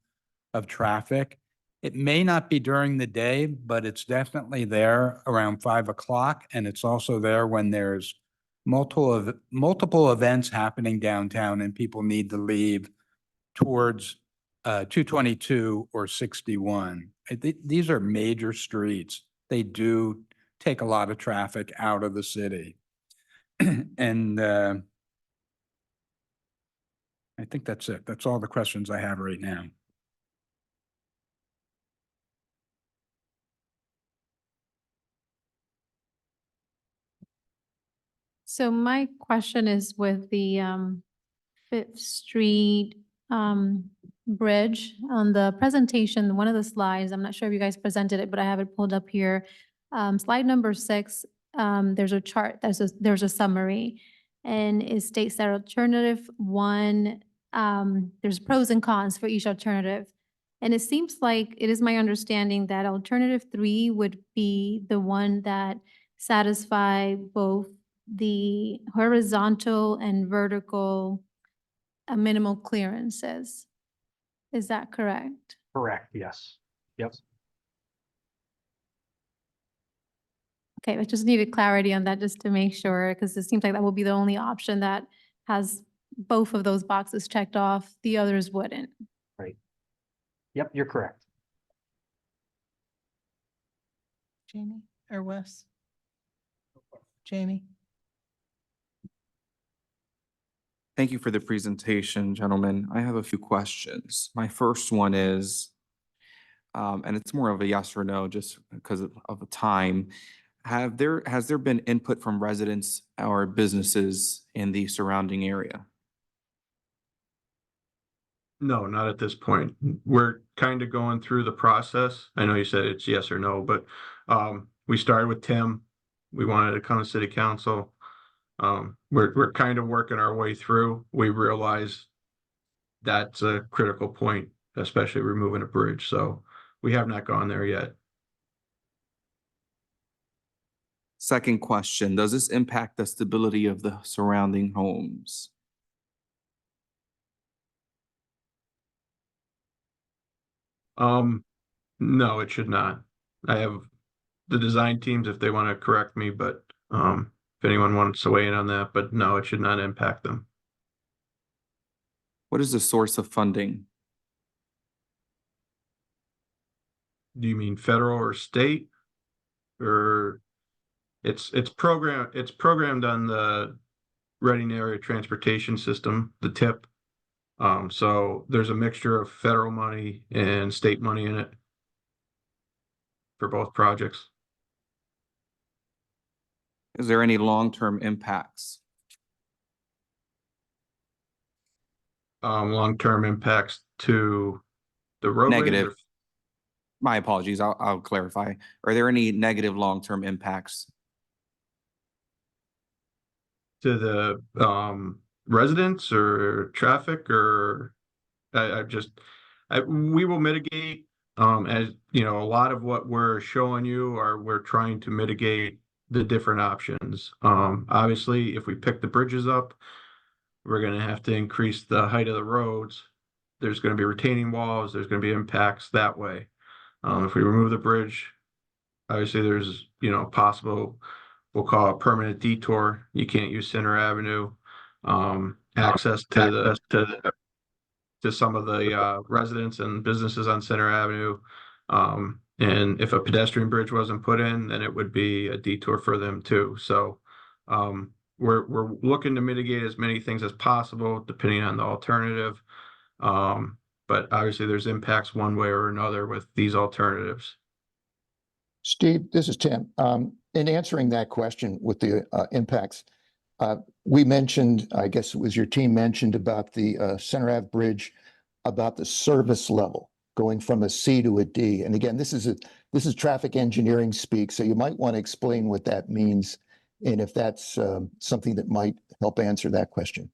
of traffic. It may not be during the day, but it's definitely there around 5 o'clock. And it's also there when there's multiple events happening downtown and people need to leave towards 222 or 61. These are major streets. They do take a lot of traffic out of the city. And I think that's it. That's all the questions I have right now. So my question is with the 5th Street bridge on the presentation, one of the slides, I'm not sure if you guys presented it, but I have it pulled up here. Slide number 6, there's a chart, there's a summary, and it states that alternative 1, there's pros and cons for each alternative. And it seems like, it is my understanding that alternative 3 would be the one that satisfy both the horizontal and vertical minimal clearances. Is that correct? Correct, yes. Yep. Okay, I just needed clarity on that just to make sure, because it seems like that will be the only option that has both of those boxes checked off. The others wouldn't. Right. Yep, you're correct. Jamie or Wes? Jamie? Thank you for the presentation, gentlemen. I have a few questions. My first one is, and it's more of a yes or no, just because of the time. Has there been input from residents or businesses in the surrounding area? No, not at this point. We're kind of going through the process. I know you said it's yes or no, but we started with Tim. We wanted to come to city council. We're kind of working our way through. We realize that's a critical point, especially removing a bridge. So we have not gone there yet. Second question, does this impact the stability of the surrounding homes? No, it should not. I have the design teams if they want to correct me, but if anyone wants to weigh in on that, but no, it should not impact them. What is the source of funding? Do you mean federal or state? Or it's programmed on the Reading Area Transportation System, the TIP. So there's a mixture of federal money and state money in it for both projects. Is there any long-term impacts? Long-term impacts to the roadways? Negative. My apologies, I'll clarify. Are there any negative long-term impacts? To the residents or traffic, or we will mitigate As you know, a lot of what we're showing you we're trying to mitigate the different options. Obviously, if we pick the bridges up, we're gonna have to increase the height of the roads. There's gonna be retaining walls, there's gonna be impacts that way. If we remove the bridge, obviously there's, you know, possible, we'll call it permanent detour. You can't use Center Avenue. Access to some of the residents and businesses on Center Avenue. And if a pedestrian bridge wasn't put in, then it would be a detour for them too. So we're looking to mitigate as many things as possible depending on the alternative. But obviously there's impacts one way or another with these alternatives. Steve, this is Tim. In answering that question with the impacts, we mentioned, I guess it was your team mentioned about the Center Ave Bridge, about the service level going from a C to a D. And again, this is traffic engineering speak, so you might want to explain what that means and if that's something that might help answer that question.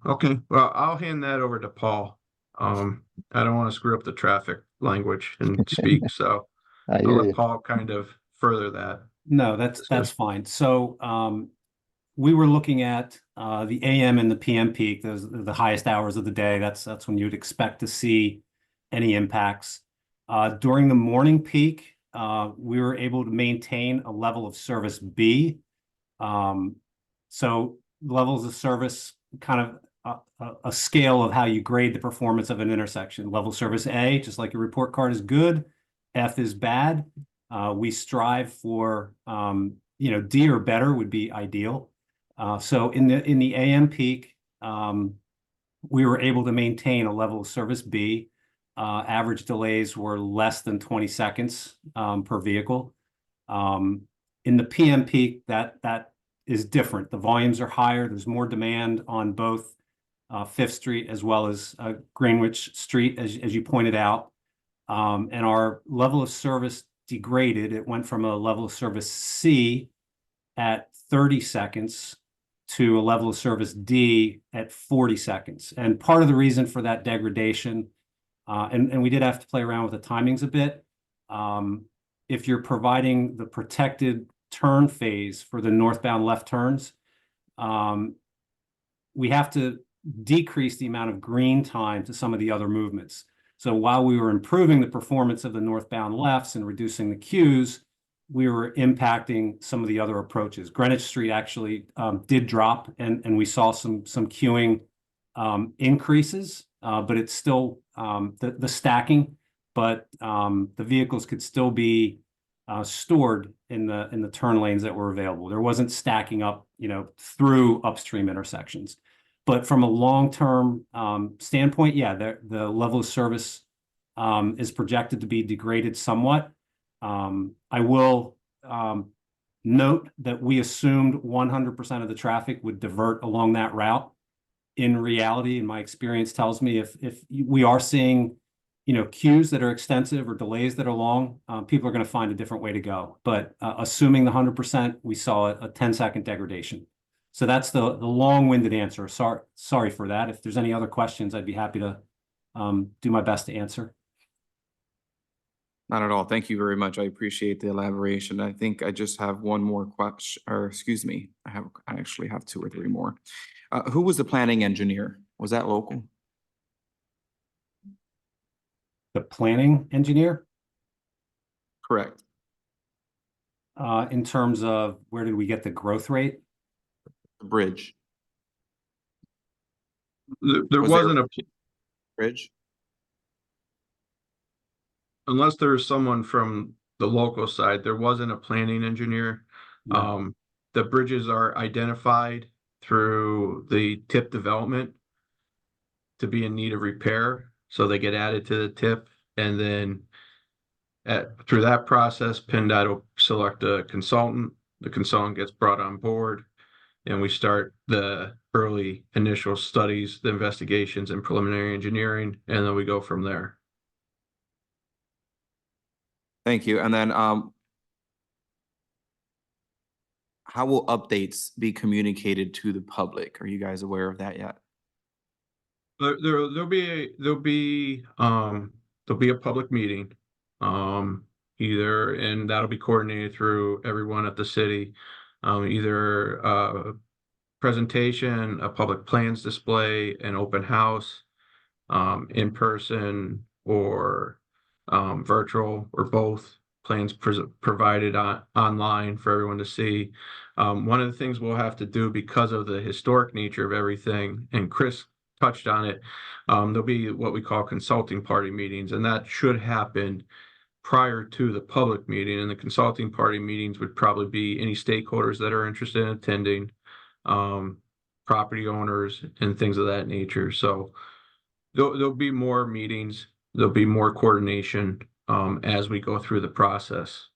Okay, well, I'll hand that over to Paul. I don't want to screw up the traffic language and speak, so I I'll hear let you. Paul kind of further that. No, that's fine. So we were looking at the AM and the PM peak, those are the highest hours of the day. That's when you'd expect to see any impacts. During the morning peak, we were able to maintain a level of service B. So levels of service, kind of a scale of how you grade the performance of an intersection. Level service A, just like your report card, is good. F is bad. We strive for, D or better would be ideal. So in the AM peak, we were able to maintain a level of service B. Average delays were less than 20 seconds per vehicle. In the PM peak, that is different. The volumes are higher. There's more demand on both Fifth Street as well as Greenwich Street, as you pointed out. And our level of service degraded. It went from a level of service C at 30 seconds to a level of service D at 40 seconds. And part of the reason for that degradation, and we did have to play around with the timings a bit. If you're providing the protected turn phase for the northbound left turns, we have to decrease the amount of green time to some of the other movements. So while we were improving the performance of the northbound lefts and reducing the queues, we were impacting some of the other approaches. Greenwich Street actually did drop, and we saw some queuing increases, but it's still the stacking, but the vehicles could still be stored in the turn lanes that were available. There wasn't stacking up, through upstream intersections. But from a long-term standpoint, yeah, the level of service is projected to be degraded somewhat. I will note that we assumed 100% of the traffic would divert along that route. In reality, and my experience tells me, if we are seeing, queues that are extensive or delays that are long, people are going to find a different way to go. But assuming the 100%, we saw a 10-second degradation. So that's the long-winded answer. Sorry for that. If there's any other questions, I'd be happy to do my best to answer. Not at all. Thank you very much. I appreciate the elaboration. I think I just have one more question, or excuse me, I actually have 2 or 3 more. Who was the planning engineer? Was that local? The planning engineer? Correct. In terms of where did we get the growth rate? The bridge. There Was wasn't a, Bridge? unless there was someone from the local side, there wasn't a planning engineer. No. The bridges are identified through the TIP development to be in need of repair, so they get added to the TIP, and then through that process, PennDOT will select a consultant. The consultant gets brought on board, and we start the early initial studies, the investigations, and preliminary engineering, and then we go from there. Thank you. And then how will updates be communicated to the public? Are you guys aware of that yet? There'll be there'll be a public meeting. Either, and that'll be coordinated through everyone at the city. Either presentation, a public plans display, an open house, in person or virtual or both. Plans provided online for everyone to see. One of the things we'll have to do because of the historic nature of everything, and Chris touched on it, there'll be what we call consulting party meetings, and that should happen prior to the public meeting. And the consulting party meetings would probably be any stakeholders that are interested in attending, property owners and things of that nature. So there'll be more meetings, there'll be more coordination as we go through the process.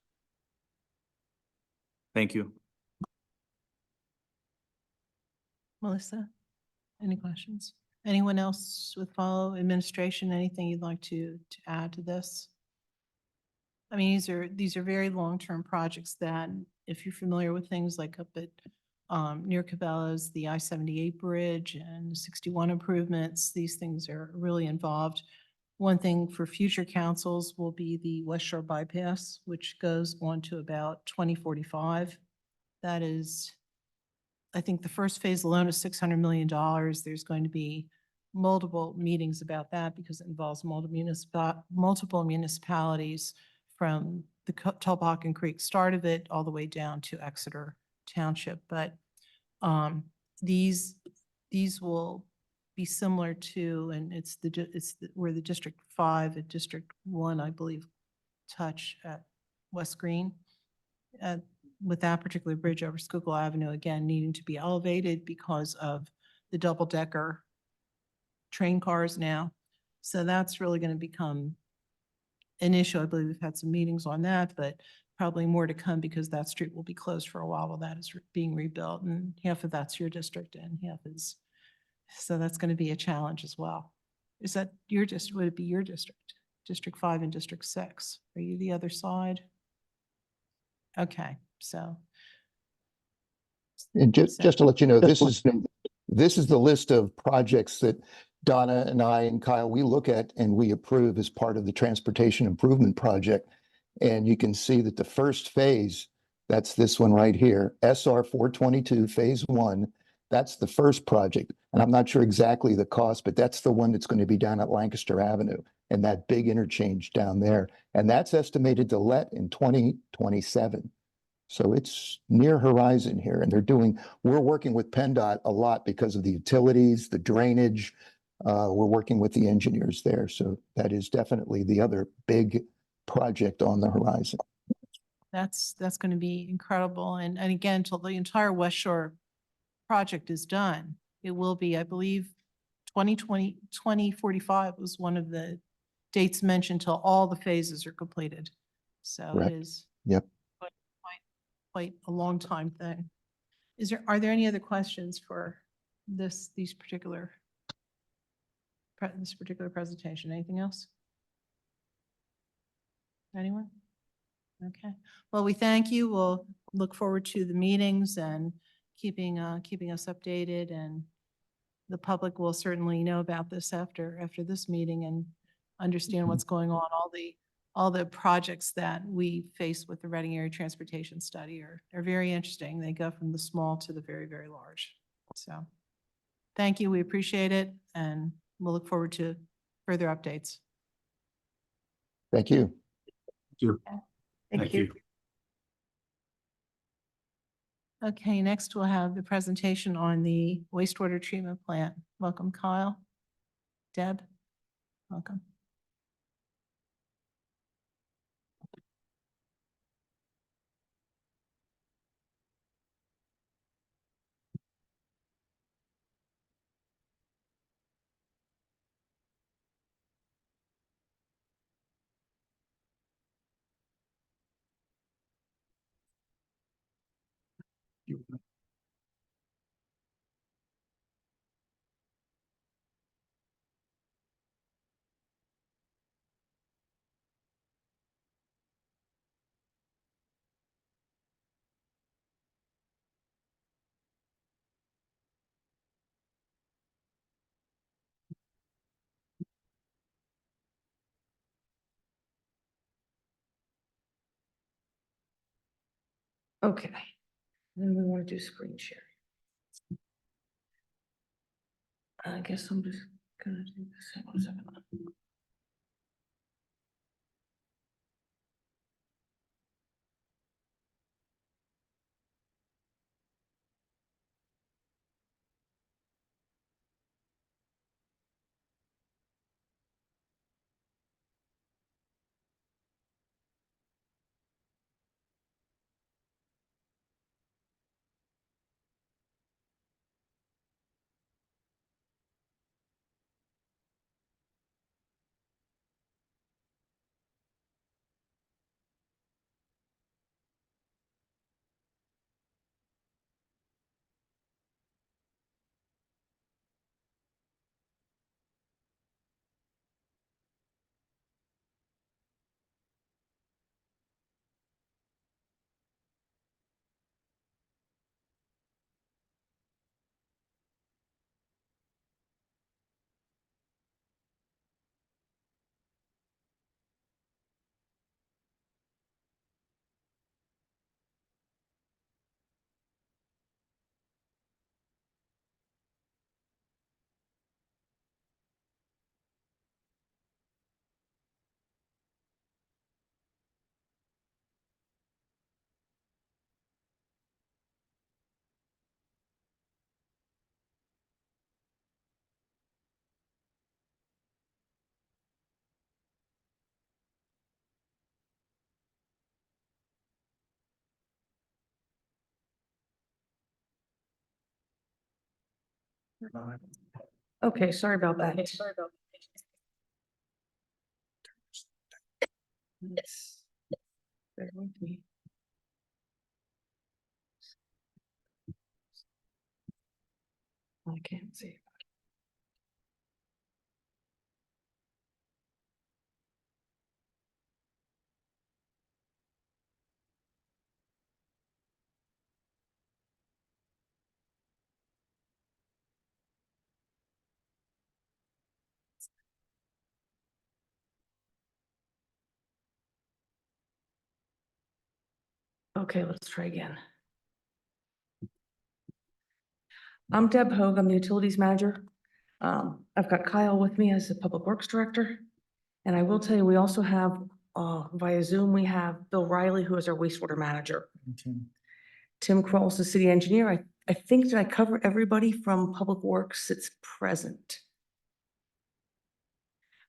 Thank you. Melissa, any questions? Anyone else with follow administration, anything you'd like to add to this? I mean, these are very long-term projects that, if you're familiar with things like up at near Cabela's, the I-78 bridge and 61 improvements, these things are really involved. One thing for future councils will be the West Shore bypass, which goes on to about 2045. That is, I think the first phase alone is $600 million. There's going to be multiple meetings about that because it involves multiple municipalities from the Tulpahawken Creek start of it all the way down to Exeter Township. But these will be similar to, and where the District 5 and District 1, I believe, touch at West Green. With that particular bridge over Schuylkill Avenue, again, needing to be elevated because of the double-decker train cars now. So that's really going to become an issue. I believe we've had some meetings on that, but probably more to come because that street will be closed for a while that is being rebuilt, and half of that's your district and half is, so that's going to be a challenge as well. Is that your district? Would it be your district? District 5 and District 6? Are you the other side? Okay, so. And just to let you know, this is the list of projects that Donna and I and Kyle, we look at and we approve as part of the Transportation Improvement Project. And you can see that the first phase, that's this one right here, SR 422 Phase 1, that's the first project. And I'm not sure exactly the cost, but that's the one that's going to be down at Lancaster Avenue and that big interchange down there. And that's estimated to let in 2027. So it's near horizon here, and we're working with PennDOT a lot because of the utilities, the drainage. We're working with the engineers there. So that is definitely the other big project on the horizon. That's going to be incredible. And again, until the entire West Shore project is done, it will be, I believe, 2045 was one of the dates mentioned till all the phases are completed. So Correct. it is. Yep. Quite a long time thing. Are there any other questions for this particular presentation? Anything else? Anyone? Okay. Well, we thank you. We'll look forward to the meetings and keeping us updated, and the public will certainly know about this after this meeting and understand what's going on. All the projects that we face with the Reading Area Transportation Study are very interesting. They go from the small to the very, very large. So thank you. We appreciate it, and we'll look forward to further updates. Thank you. Thank you. Thank you. Okay, next we'll have the presentation on the wastewater treatment plant. Welcome, Kyle. Deb, welcome. Okay, then we want to do screen share. I guess I'm just gonna do this. Hang on a second. Okay, sorry about that. Bear with me. I can't see. Okay, let's try again. I'm Deb Hoag, I'm the Utilities Manager. I've got Kyle with me as the Public Works Director. And I will tell you, we also have, via Zoom, we have Bill Riley, who is our wastewater manager. Tim Kroll's the city engineer. I think that I cover everybody from Public Works that's present.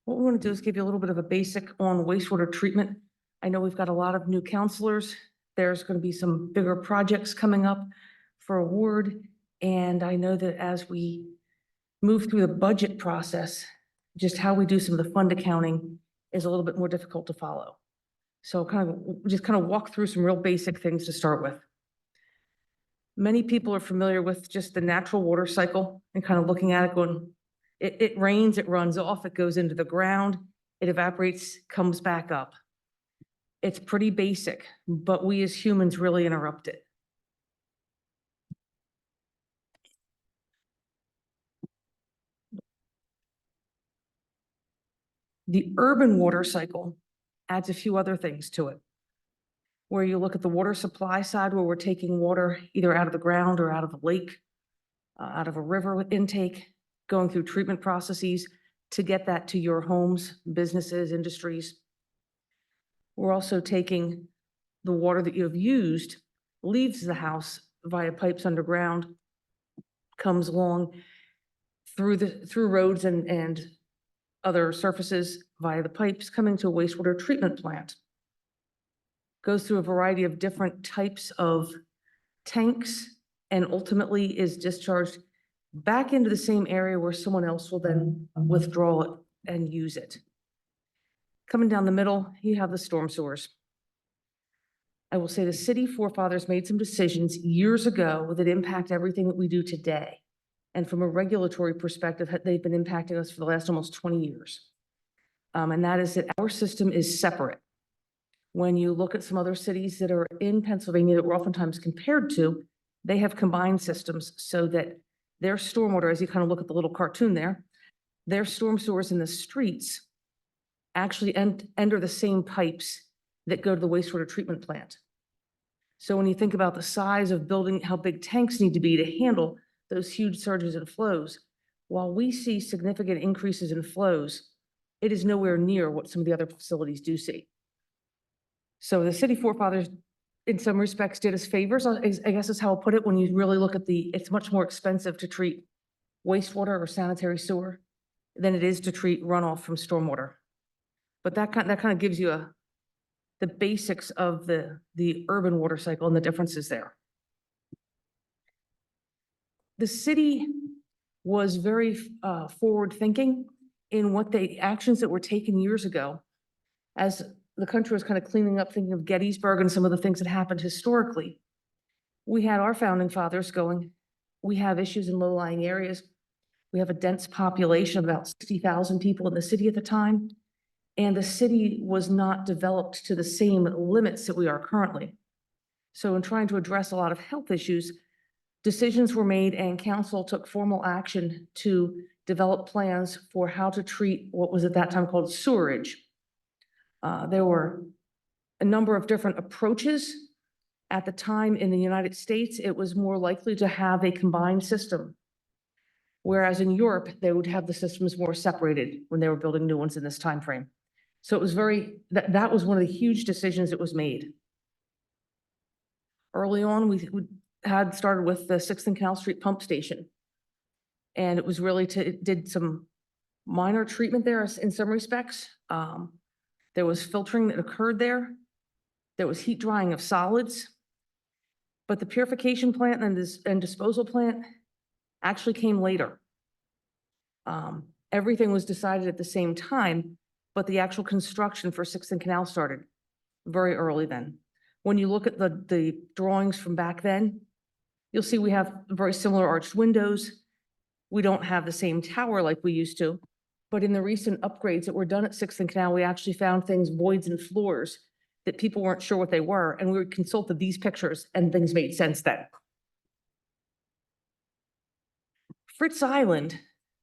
What we want to do is give you a little bit of a basic on wastewater treatment. I know we've got a lot of new counselors. There's going to be some bigger projects coming up for award. And I know that as we move through the budget process, just how we do some of the fund accounting is a little bit more difficult to follow. So just walk through some real basic things to start with. Many people are familiar with just the natural water cycle and kind of looking at it going, it rains, it runs off, it goes into the ground, it evaporates, comes back up. It's pretty basic, but we as humans really interrupt it. The urban water cycle adds a few other things to it, where you look at the water supply side, where we're taking water either out of the ground or out of a lake, out of a river with intake, going through treatment processes to get that to your homes, businesses, industries. We're also taking the water that you have used, leaves the house via pipes underground, comes along through roads and other surfaces via the pipes coming to a wastewater treatment plant. Goes through a variety of different types of tanks and ultimately is discharged back into the same area where someone else will then withdraw it and use it. Coming down the middle, you have the storm sewers. I will say the city forefathers made some decisions years ago that impact everything that we do today. And from a regulatory perspective, they've been impacting us for the last almost 20 years. And that is that our system is separate. When you look at some other cities that are in Pennsylvania that we're oftentimes compared to, they have combined systems so that their stormwater, as you kind of look at the little cartoon there, their storm sewers in the streets actually enter the same pipes that go to the wastewater treatment plant. So when you think about the size of building, how big tanks need to be to handle those huge surges and flows, while we see significant increases in flows, it is nowhere near what some of the other facilities do see. So the city forefathers, in some respects, did us favors, I guess is how I'll put it, when you really look at it's much more expensive to treat wastewater or sanitary sewer than it is to treat runoff from stormwater. But that kind of gives you the basics of the urban water cycle and the differences there. The city was very forward-thinking in what the actions that were taken years ago as the country was kind of cleaning up, thinking of Gettysburg and some of the things that happened historically. We had our founding fathers going, we have issues in low-lying areas. We have a dense population of about 60,000 people in the city at the time, and the city was not developed to the same limits that we are currently. So in trying to address a lot of health issues, decisions were made and council took formal action to develop plans for how to treat what was at that time called sewerage. There were a number of different approaches. At the time in the United States, it was more likely to have a combined system. Whereas in Europe, they would have the systems more separated when they were building new ones in this time frame. So it was that was one of the huge decisions that was made. Early on, we had started with the 6th and Canal Street pump station. And it was really it did some minor treatment there in some respects. There was filtering that occurred there. There was heat drying of solids. But the purification plant and disposal plant actually came later. Everything was decided at the same time, but the actual construction for 6th and Canal started very early then. When you look at the drawings from back then, you'll see we have very similar arched windows. We don't have the same tower like we used to, but in the recent upgrades that were done at 6th and Canal, we actually found things, voids and floors that people weren't sure what they were, and we consulted these pictures and things made sense then. Fritz Island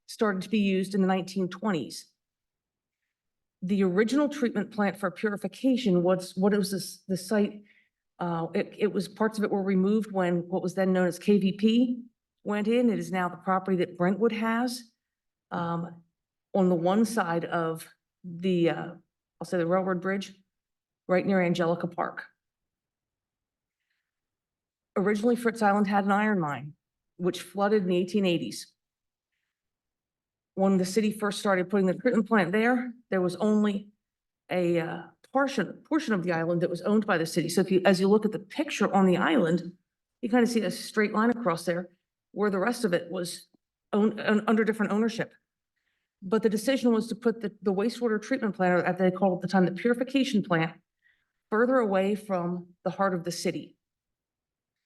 started to be used in the 1920s. The original treatment plant for purification was the site. It was parts of it were removed when what was then known as KVP went in. It is now the property that Brentwood has on the one side of the, I'll say the railroad bridge, right near Angelica Park. Originally, Fritz Island had an iron mine, which flooded in the 1880s. When the city first started putting the treatment plant there, there was only a portion of the island that was owned by the city. So as you look at the picture on the island, you kind of see a straight line across there where the rest of it was owned under different ownership. But the decision was to put the wastewater treatment plant, or as they called it at the time, the purification plant, further away from the heart of the city.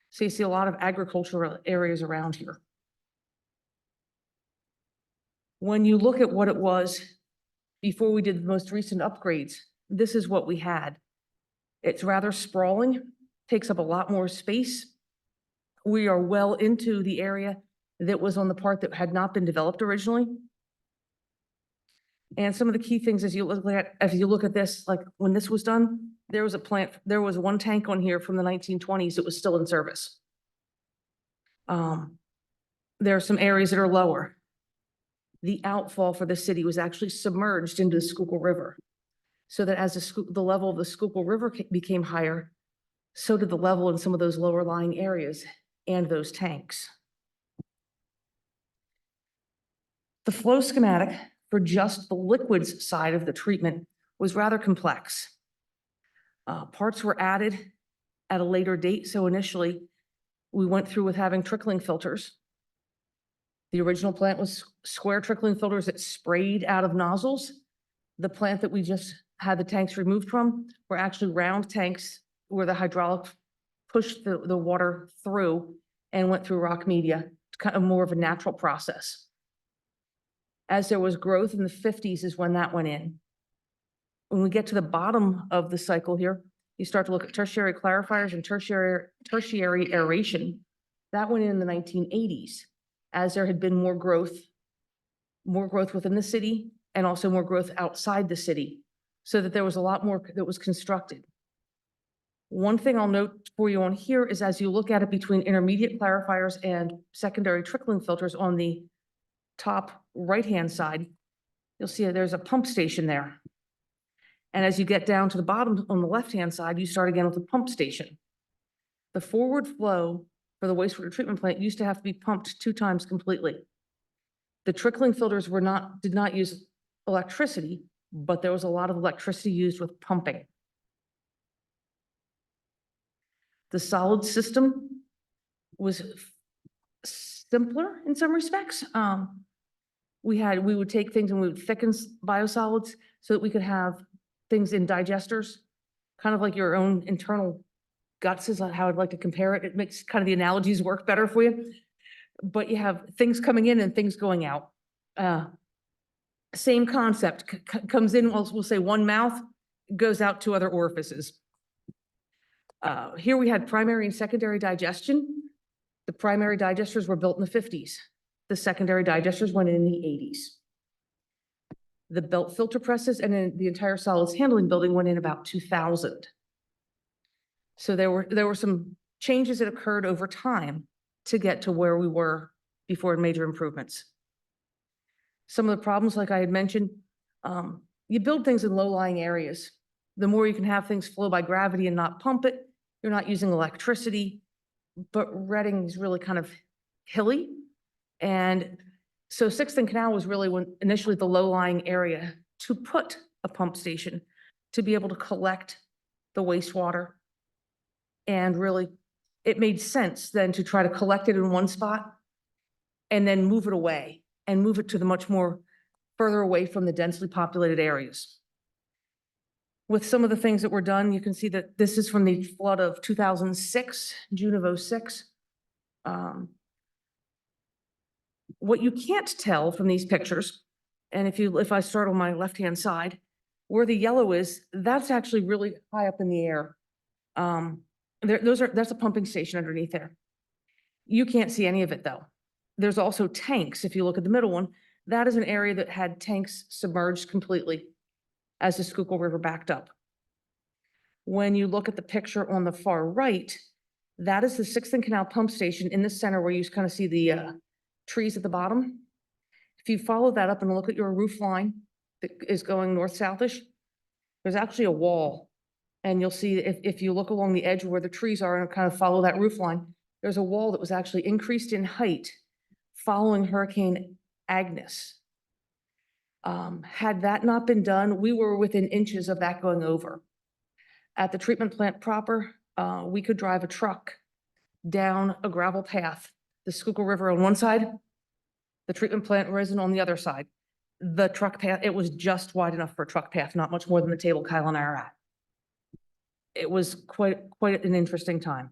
So you see a lot of agricultural areas around here. When you look at what it was before we did the most recent upgrades, this is what we had. It's rather sprawling, takes up a lot more space. We are well into the area that was on the part that had not been developed originally. And some of the key things as you look at this, like when this was done, there was one tank on here from the 1920s that was still in service. There are some areas that are lower. The outfall for the city was actually submerged into the Schuylkill River. So that as the level of the Schuylkill River became higher, so did the level in some of those lower lying areas and those tanks. The flow schematic for just the liquids side of the treatment was rather complex. Parts were added at a later date. So initially we went through with having trickling filters. The original plant was square trickling filters that sprayed out of nozzles. The plant that we just had the tanks removed from were actually round tanks where the hydraulic pushed the water through and went through rock media, kind of more of a natural process. As there was growth in the 50s is when that went in. When we get to the bottom of the cycle here, you start to look at tertiary clarifiers and tertiary aeration. That went in the 1980s. As there had been more growth within the city and also more growth outside the city, so that there was a lot more that was constructed. One thing I'll note for you on here is as you look at it between intermediate clarifiers and secondary trickling filters on the top right-hand side, you'll see there's a pump station there. And as you get down to the bottom on the left-hand side, you start again with a pump station. The forward flow for the wastewater treatment plant used to have to be pumped 2 times completely. The trickling filters did not use electricity, but there was a lot of electricity used with pumping. The solid system was simpler in some respects. We would take things and we would thicken biosolids so that we could have things in digesters, kind of like your own internal guts is how I'd like to compare it. It makes kind of the analogies work better for you. But you have things coming in and things going out. Same concept, comes in, we'll say one mouth, goes out to other orifices. Here we had primary and secondary digestion. The primary digesters were built in the 50s. The secondary digesters went in the 80s. The belt filter presses and then the entire solids handling building went in about 2000. So there were some changes that occurred over time to get to where we were before major improvements. Some of the problems, like I had mentioned, you build things in low-lying areas. The more you can have things flow by gravity and not pump it, you're not using electricity, but Reading is really kind of hilly. And so Sixth Canal was really initially the low-lying area to put a pump station to be able to collect the wastewater. And really, it made sense then to try to collect it in one spot and then move it away and move it to the much more further away from the densely populated areas. With some of the things that were done, you can see that this is from the flood of 2006, June of 06. What you can't tell from these pictures, and if I start on my left-hand side, where the yellow is, that's actually really high up in the air. That's a pumping station underneath there. You can't see any of it though. There's also tanks. If you look at the middle one, that is an area that had tanks submerged completely as the Schuylkill River backed up. When you look at the picture on the far right, that is the Sixth Canal pump station in the center where you kind of see the trees at the bottom. If you follow that up and look at your roof line that is going north-southish, there's actually a wall. And you'll see if you look along the edge where the trees are and kind of follow that roof line, there's a wall that was actually increased in height following Hurricane Agnes. Had that not been done, we were within inches of that going over. At the treatment plant proper, we could drive a truck down a gravel path, the Schuylkill River on one side, the treatment plant resin on the other side. The truck path, it was just wide enough for a truck path, not much more than the table Kyle and I are at. It was quite an interesting time.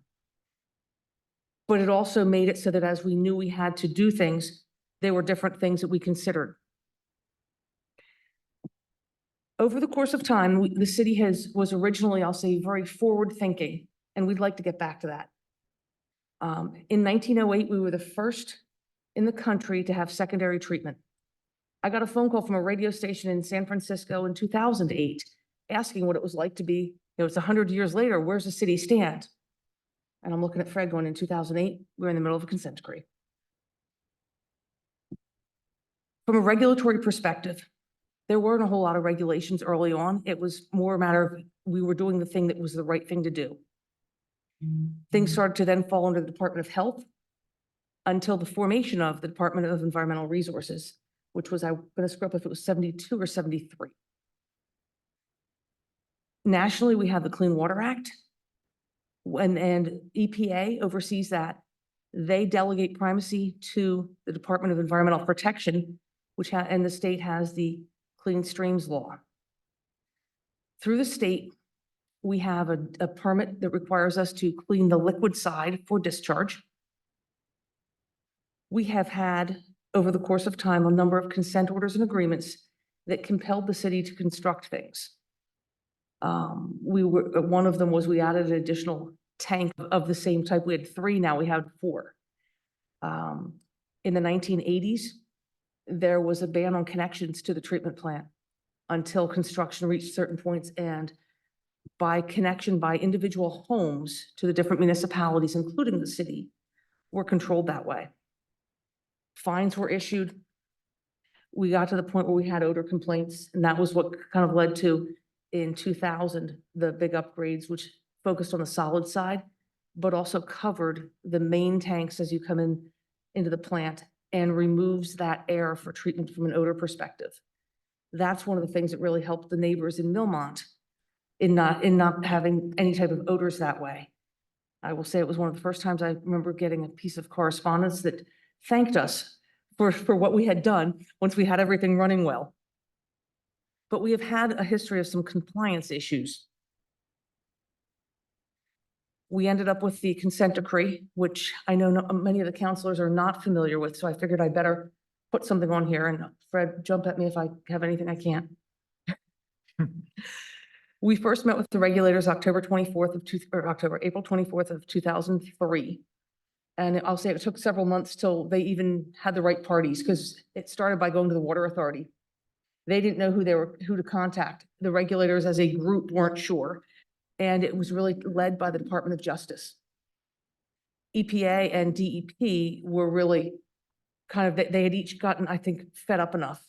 But it also made it so that as we knew we had to do things, there were different things that we considered. Over the course of time, the city was originally, I'll say, very forward thinking, and we'd like to get back to that. In 1908, we were the first in the country to have secondary treatment. I got a phone call from a radio station in San Francisco in 2008, asking what it was like to be, it's 100 years later, where's the city stand? And I'm looking at Fred going, in 2008, we're in the middle of a consent decree. From a regulatory perspective, there weren't a whole lot of regulations early on. It was more a matter of we were doing the thing that was the right thing to do. Things started to then fall under the Department of Health until the formation of the Department of Environmental Resources, which was, I'm going to screw up if it was 72 or 73. Nationally, we have the Clean Water Act, and EPA oversees that. They delegate primacy to the Department of Environmental Protection, and the state has the Clean Streams Law. Through the state, we have a permit that requires us to clean the liquid side for discharge. We have had, over the course of time, a number of consent orders and agreements that compelled the city to construct things. One of them was we added an additional tank of the same type. We had 3, now we have 4. In the 1980s, there was a ban on connections to the treatment plant until construction reached certain points, and by connection by individual homes to the different municipalities, including the city, were controlled that way. Fines were issued. We got to the point where we had odor complaints, and that was what kind of led to, in 2000, the big upgrades, which focused on the solid side, but also covered the main tanks as you come into the plant and removes that air for treatment from an odor perspective. That's one of the things that really helped the neighbors in Millmont in not having any type of odors that way. I will say it was one of the first times I remember getting a piece of correspondence that thanked us for what we had done once we had everything running well. But we have had a history of some compliance issues. We ended up with the consent decree, which I know many of the counselors are not familiar with, so I figured I better put something on here, and Fred, jump at me if I have anything I can't. We first met with the regulators April 24th of 2003. And I'll say it took several months till they even had the right parties, because it started by going to the Water Authority. They didn't know who to contact. The regulators as a group weren't sure. And it was really led by the Department of Justice. EPA and DEP were really they had each gotten, I think, fed up enough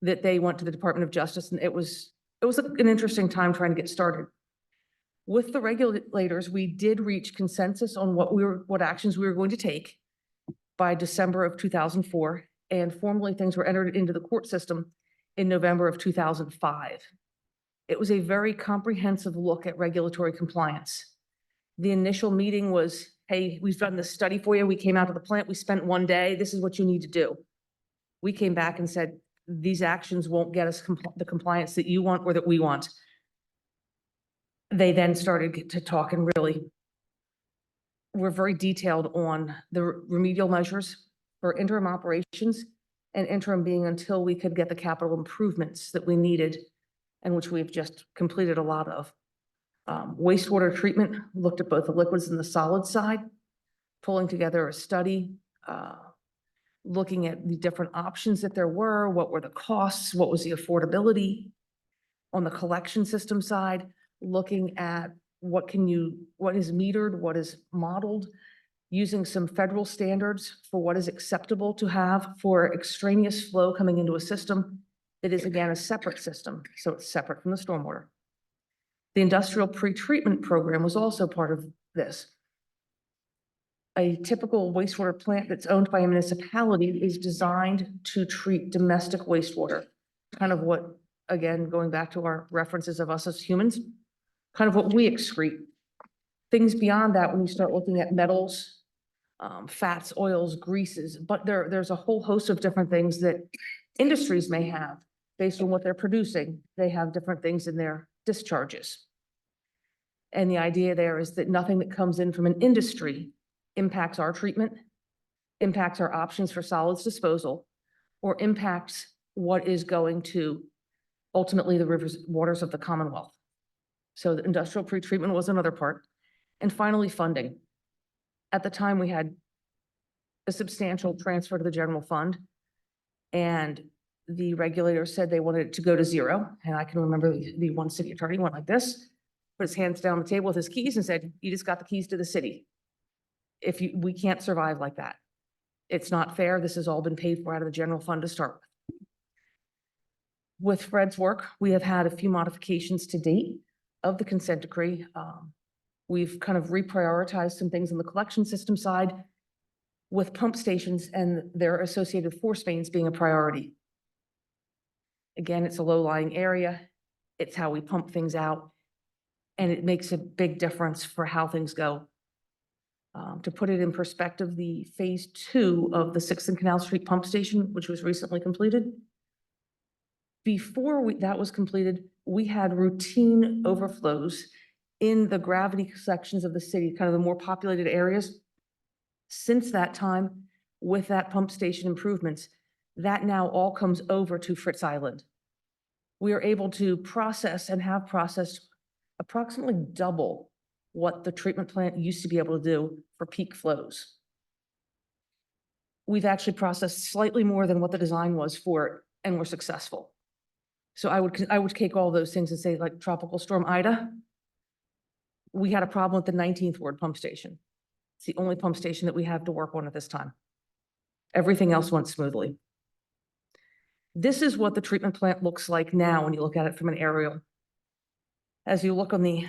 that they went to the Department of Justice, and it was an interesting time trying to get started. With the regulators, we did reach consensus on what actions we were going to take by December of 2004, and formally things were entered into the court system in November of 2005. It was a very comprehensive look at regulatory compliance. The initial meeting was, hey, we've done this study for you. We came out to the plant. We spent one day. This is what you need to do. We came back and said, these actions won't get us the compliance that you want or that we want. They then started to talk and really were very detailed on the remedial measures for interim operations, and interim being until we could get the capital improvements that we needed, and which we've just completed a lot of. Wastewater treatment looked at both the liquids and the solid side, pulling together a study, looking at the different options that there were, what were the costs, what was the affordability. On the collection system side, looking at what is metered, what is modeled, using some federal standards for what is acceptable to have for extraneous flow coming into a system that is, again, a separate system, so it's separate from the stormwater. The industrial pretreatment program was also part of this. A typical wastewater plant that's owned by a municipality is designed to treat domestic wastewater, kind of what, again, going back to our references of us as humans, kind of what we excrete. Things beyond that, when you start looking at metals, fats, oils, greases, but there's a whole host of different things that industries may have based on what they're producing. They have different things in their discharges. And the idea there is that nothing that comes in from an industry impacts our treatment, impacts our options for solids disposal, or impacts what is going to ultimately the waters of the Commonwealth. So the industrial pretreatment was another part. And finally, funding. At the time, we had a substantial transfer to the general fund, and the regulator said they wanted it to go to zero. And I can remember the one city attorney went like this, put his hands down on the table with his keys and said, you just got the keys to the city. We can't survive like that. It's not fair. This has all been paid for out of the general fund to start with. With Fred's work, we have had a few modifications to date of the consent decree. We've kind of reprioritized some things on the collection system side, with pump stations and their associated force mains being a priority. Again, it's a low-lying area. It's how we pump things out, and it makes a big difference for how things go. To put it in perspective, the phase 2 of the 6th and Canal Street pump station, which was recently completed, before that was completed, we had routine overflows in the gravity sections of the city, kind of the more populated areas. Since that time, with that pump station improvements, that now all comes over to Fritz Island. We are able to process and have processed approximately double what the treatment plant used to be able to do for peak flows. We've actually processed slightly more than what the design was for it, and we're successful. So I would take all those things and say, like Tropical Storm Ida, We had a problem with the 19th Ward pump station. It's the only pump station that we have to work on at this time. Everything else went smoothly. This is what the treatment plant looks like now when you look at it from an aerial. As you look on the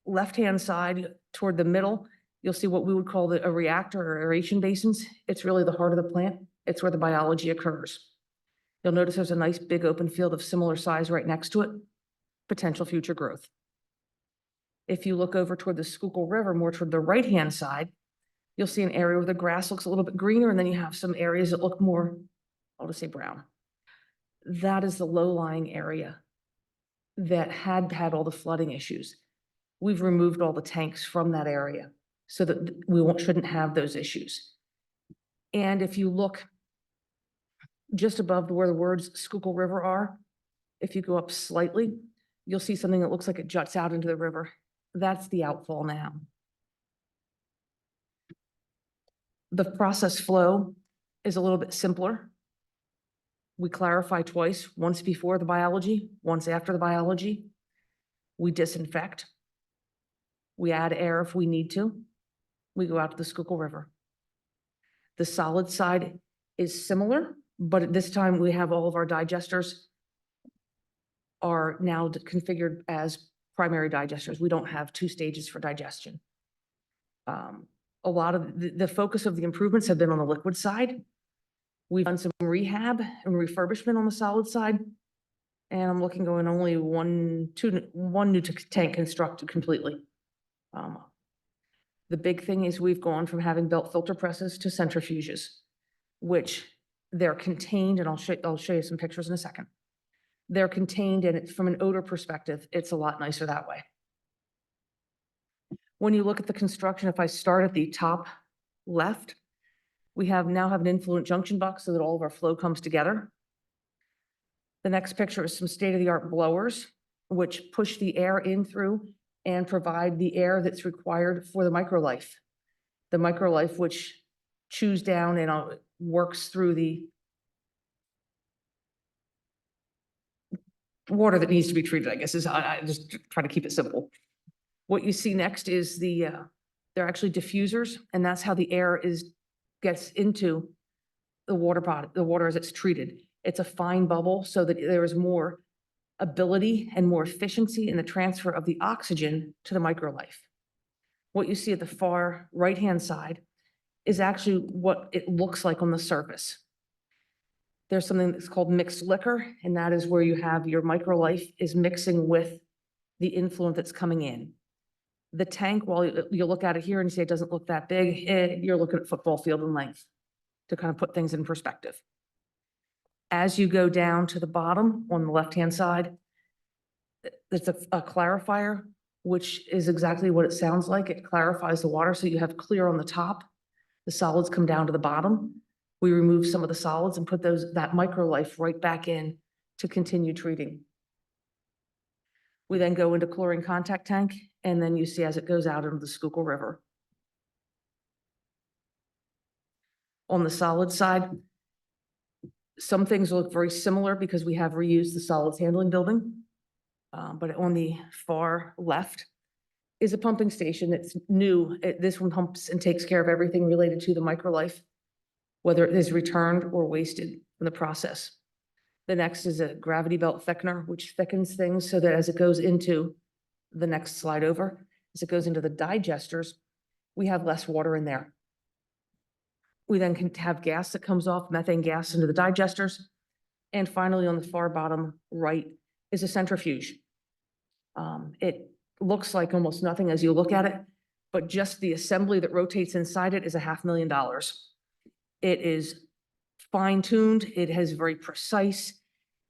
left-hand side toward the middle, you'll see what we would call a reactor or aeration basins. It's really the heart of the plant. It's where the biology occurs. You'll notice there's a nice big open field of similar size right next to it, potential future growth. If you look over toward the Schuylkill River, more toward the right-hand side, you'll see an area where the grass looks a little bit greener, and then you have some areas that look more, I'll just say brown. That is the low-lying area that had all the flooding issues. We've removed all the tanks from that area so that shouldn't have those issues. And if you look just above where the words Schuylkill River are, if you go up slightly, you'll see something that looks like it juts out into the river. That's the outfall now. The process flow is a little bit simpler. We clarify twice, once before the biology, once after the biology. We disinfect. We add air if we need to. We go out to the Schuylkill River. The solid side is similar, but at this time we have all of our digesters are now configured as primary digesters. We don't have 2 stages for digestion. A lot of the focus of the improvements have been on the liquid side. We've done some rehab and refurbishment on the solid side. And I'm looking going only one new tank constructed completely. The big thing is we've gone from having belt filter presses to centrifuges, which they're contained, and I'll show you some pictures in a second. They're contained, and from an odor perspective, it's a lot nicer that way. When you look at the construction, if I start at the top left, we now have an influent junction box so that all of our flow comes together. The next picture is some state-of-the-art blowers, which push the air in through and provide the air that's required for the microlife. The microlife, which chews down and works through the water that needs to be treated, I guess, I just try to keep it simple. What you see next is they're actually diffusers, and that's how the air gets into the water product, the water as it's treated. It's a fine bubble so that there is more ability and more efficiency in the transfer of the oxygen to the microlife. What you see at the far right-hand side is actually what it looks like on the surface. There's something that's called mixed liquor, and that is where you have your microlife is mixing with the influent that's coming in. The tank, while you look at it here and you say it doesn't look that big, you're looking at football field in length to kind of put things in perspective. As you go down to the bottom on the left-hand side, there's a clarifier, which is exactly what it sounds like. It clarifies the water, so you have clear on the top. The solids come down to the bottom. We remove some of the solids and put that microlife right back in to continue treating. We then go into chlorine contact tank, and then you see as it goes out into the Schuylkill River. On the solid side, some things look very similar because we have reused the solids handling building. But on the far left is a pumping station that's new. This one pumps and takes care of everything related to the microlife, whether it is returned or wasted in the process. The next is a gravity belt thickener, which thickens things so that as it goes into the next slide over, as it goes into the digesters, we have less water in there. We then can have gas that comes off, methane gas into the digesters. And finally, on the far bottom right is a centrifuge. It looks like almost nothing as you look at it, but just the assembly that rotates inside it is $500,000. It is fine-tuned. It has very precise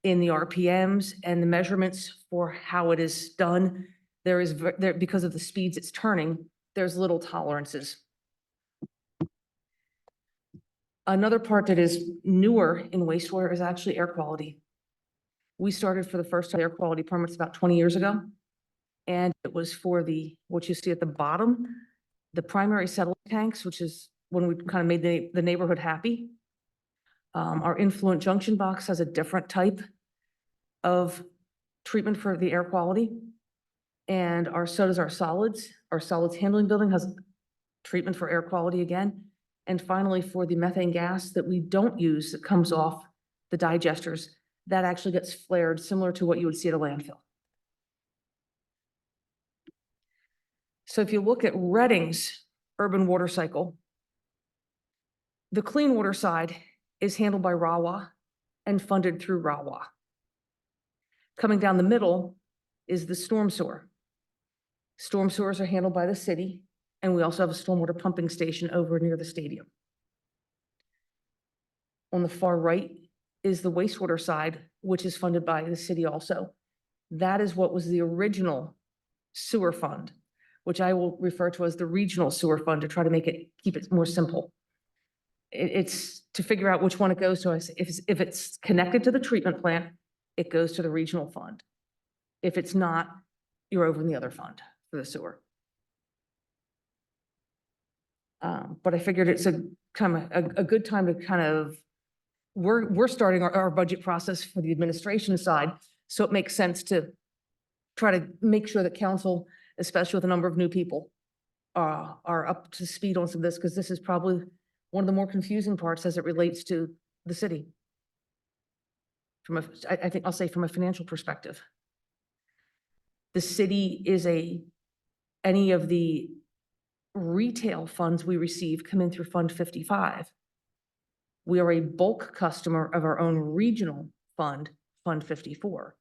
in the RPMs and the measurements for how it is done. Because of the speeds it's turning, there's little tolerances. Another part that is newer in wastewater is actually air quality. We started for the first time air quality permits about 20 years ago. And it was for what you see at the bottom, the primary settling tanks, which is when we kind of made the neighborhood happy. Our influent junction box has a different type of treatment for the air quality. And so does our solids. our solids handling building has treatment for air quality again. And finally, for the methane gas that we don't use that comes off the digesters, that actually gets flared similar to what you would see at a landfill. So if you look at Reading's urban water cycle, the clean water side is handled by RAWA and funded through RAWA. Coming down the middle is the storm sewer. Storm sewers are handled by the city, and we also have a stormwater pumping station over near the stadium. On the far right is the wastewater side, which is funded by the city also. That is what was the original sewer fund, which I will refer to as the regional sewer fund to try to keep it more simple. It's to figure out which one it goes to. If it's connected to the treatment plant, it goes to the regional fund. If it's not, you're over in the other fund for the sewer. But I figured it's a good time to kind of, we're starting our budget process for the administration side. So it makes sense to try to make sure that council, especially with a number of new people, are up to speed on some of this, because this is probably one of the more confusing parts as it relates to the city. I think I'll say from a financial perspective. The city is any of the retail funds we receive come in through Fund 55. We are a bulk customer of our own regional fund, Fund 54.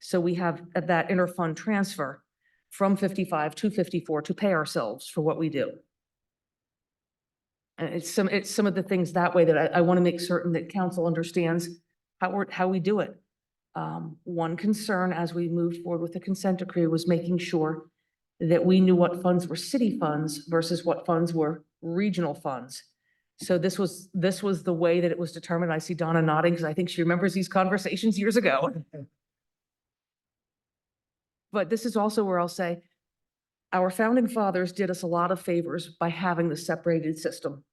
So we have that interfund transfer from 55 to 54 to pay ourselves for what we do. And it's some of the things that way that I want to make certain that council understands how we do it. One concern as we moved forward with the consent decree was making sure that we knew what funds were city funds versus what funds were regional funds. So this was the way that it was determined. I see Donna nodding because I think she remembers these conversations years ago. But this is also where I'll say, our founding fathers did us a lot of favors by having the separated system.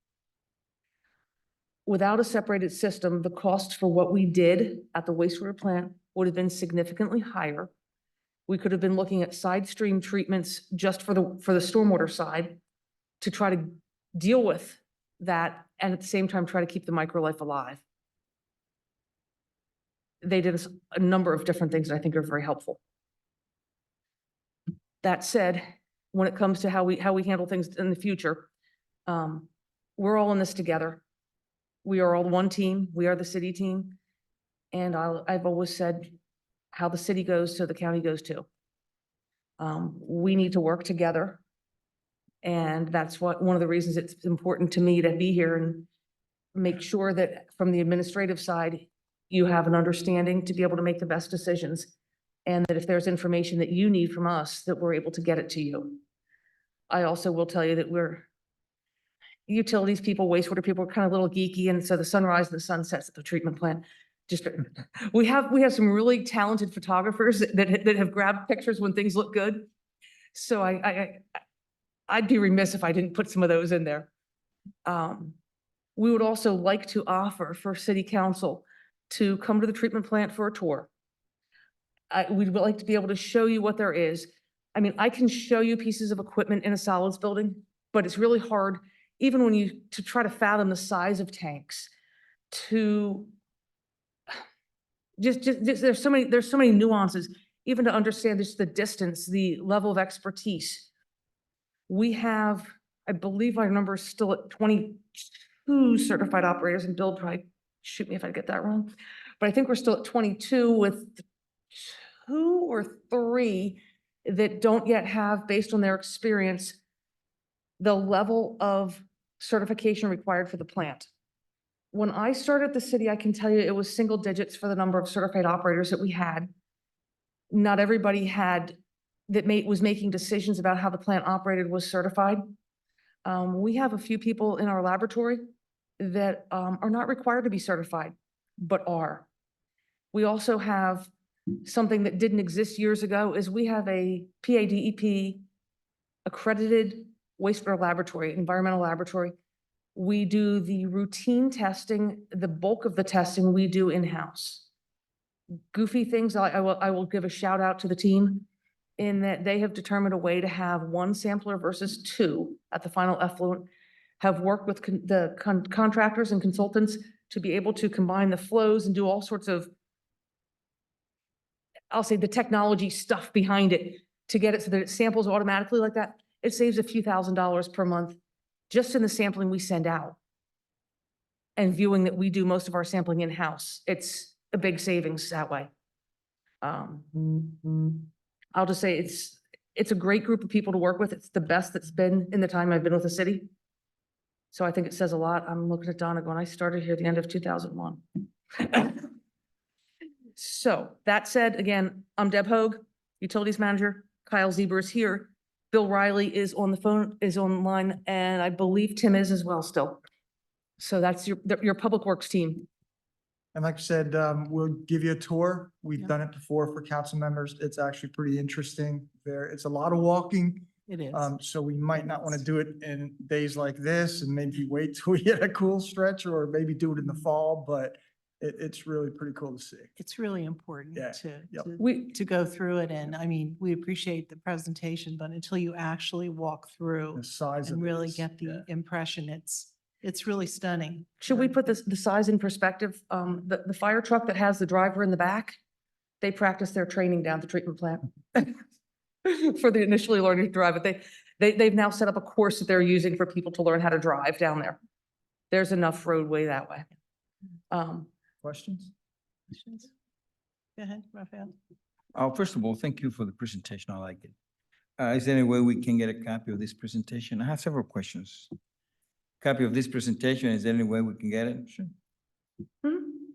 Without a separated system, the cost for what we did at the wastewater plant would have been significantly higher. We could have been looking at side stream treatments just for the stormwater side to try to deal with that, and at the same time try to keep the microlife alive. They did a number of different things that I think are very helpful. That said, when it comes to how we handle things in the future, we're all in this together. We are all one team. We are the city team. And I've always said how the city goes, so the county goes too. We need to work together. And that's one of the reasons it's important to me to be here and make sure that from the administrative side, you have an understanding to be able to make the best decisions. And that if there's information that you need from us, that we're able to get it to you. I also will tell you that we're utilities people, wastewater people are kind of a little geeky. And so the sunrise and the sunsets at the treatment plant, we have some really talented photographers that have grabbed pictures when things look good. So I'd be remiss if I didn't put some of those in there. We would also like to offer for city council to come to the treatment plant for a tour. We'd like to be able to show you what there is. I mean, I can show you pieces of equipment in a solids building, but it's really hard, even when to try to fathom the size of tanks, to just there's so many nuances, even to understand just the distance, the level of expertise. We have, I believe our number is still at 22 certified operators, and Bill probably shoot me if I get that wrong, but I think we're still at 22 with 2 or 3 that don't yet have, based on their experience, the level of certification required for the plant. When I started the city, I can tell you it was single digits for the number of certified operators that we had. Not everybody was making decisions about how the plant operated was certified. We have a few people in our laboratory that are not required to be certified, but are. We also have something that didn't exist years ago, is we have a PADEP accredited wastewater laboratory, environmental laboratory. We do the routine testing, the bulk of the testing we do in-house. Goofy things, I will give a shout out to the team. in that they have determined a way to have one sampler versus two at the final effluent, have worked with contractors and consultants to be able to combine the flows and do all sorts of, I'll say, the technology stuff behind it to get it so that it samples automatically like that. It saves a few $1,000s per month just in the sampling we send out. And viewing that we do most of our sampling in-house, it's a big savings that way. I'll just say it's a great group of people to work with. It's the best that's been in the time I've been with the city. So I think it says a lot. I'm looking at Donna going, I started here at the end of 2001. So that said, again, I'm Deb Hoag, Utilities Manager. Kyle Zieber is here. Bill Riley is on the phone, is online, and I believe Tim is as well still. So that's your Public Works team. And like I said, we'll give you a tour. We've Yeah. done it before for council members. It's actually pretty interesting. It's a lot of walking. It is. So we might not want to do it in days like this and maybe wait till we get a cool stretch or maybe do it in the fall, but it's really pretty cool to see. It's really important Yeah, to, yep. to go through it. And I mean, we appreciate the presentation, but until you actually walk through The size of and it really is- get yeah. the impression, it's really stunning. Should we put the size in perspective? The fire truck that has the driver in the back, they practice their training down at the treatment plant for the initially learning to drive, but they've now set up a course that they're using for people to learn how to drive down there. There's enough roadway that way. Questions? Questions? Go ahead, Raphael. First of all, thank you for the presentation. I like it. Is there any way we can get a copy of this presentation? I have several questions. Copy of this presentation, is there any way we can get it? Sure.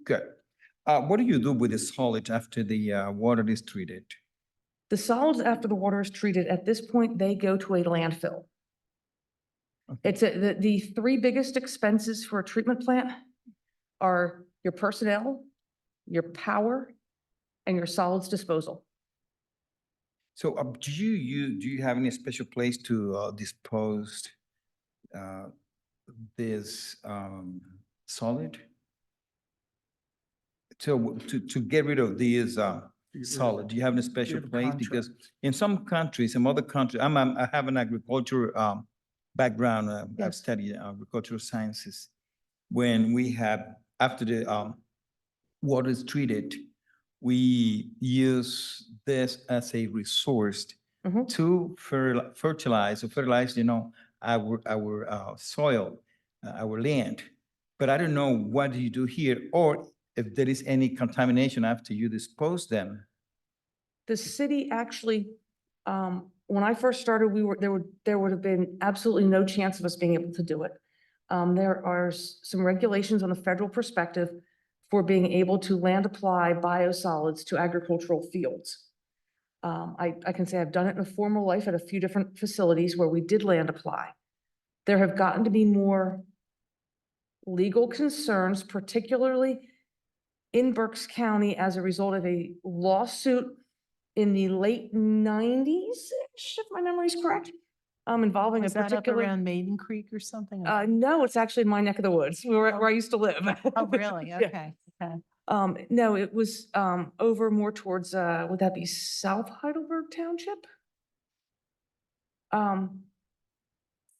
Good. What do you do with the solids after the water is treated? The solids after the water is treated, at this point, they go to a landfill. It's the three biggest expenses for a treatment plant are your personnel, your power, and your solids disposal. So do you have any special place to dispose this solid? So to get rid of these solid, do you have any special have a place? Because contract. in some countries, some other countries, I have an agriculture background. I've Yes. studied agricultural sciences. When we have, after the water is treated, we use this as a resource Mhm. to fertilize, our soil, our land. But I don't know what do you do here, or if there is any contamination after you dispose them. The city actually, when I first started, there would have been absolutely no chance of us being able to do it. There are some regulations on the federal perspective for being able to land apply biosolids to agricultural fields. I can say I've done it in a former life at a few different facilities where we did land apply. There have gotten to be more legal concerns, particularly in Berks County as a result of a lawsuit in the late 90s, if my memory is correct, involving a Was that up particular. around Maiden Creek or something? No, it's actually in my neck of the woods, where I used to live. Oh, really? Yeah. Okay, okay. No, it was over more towards, would that be South Heidelberg Township?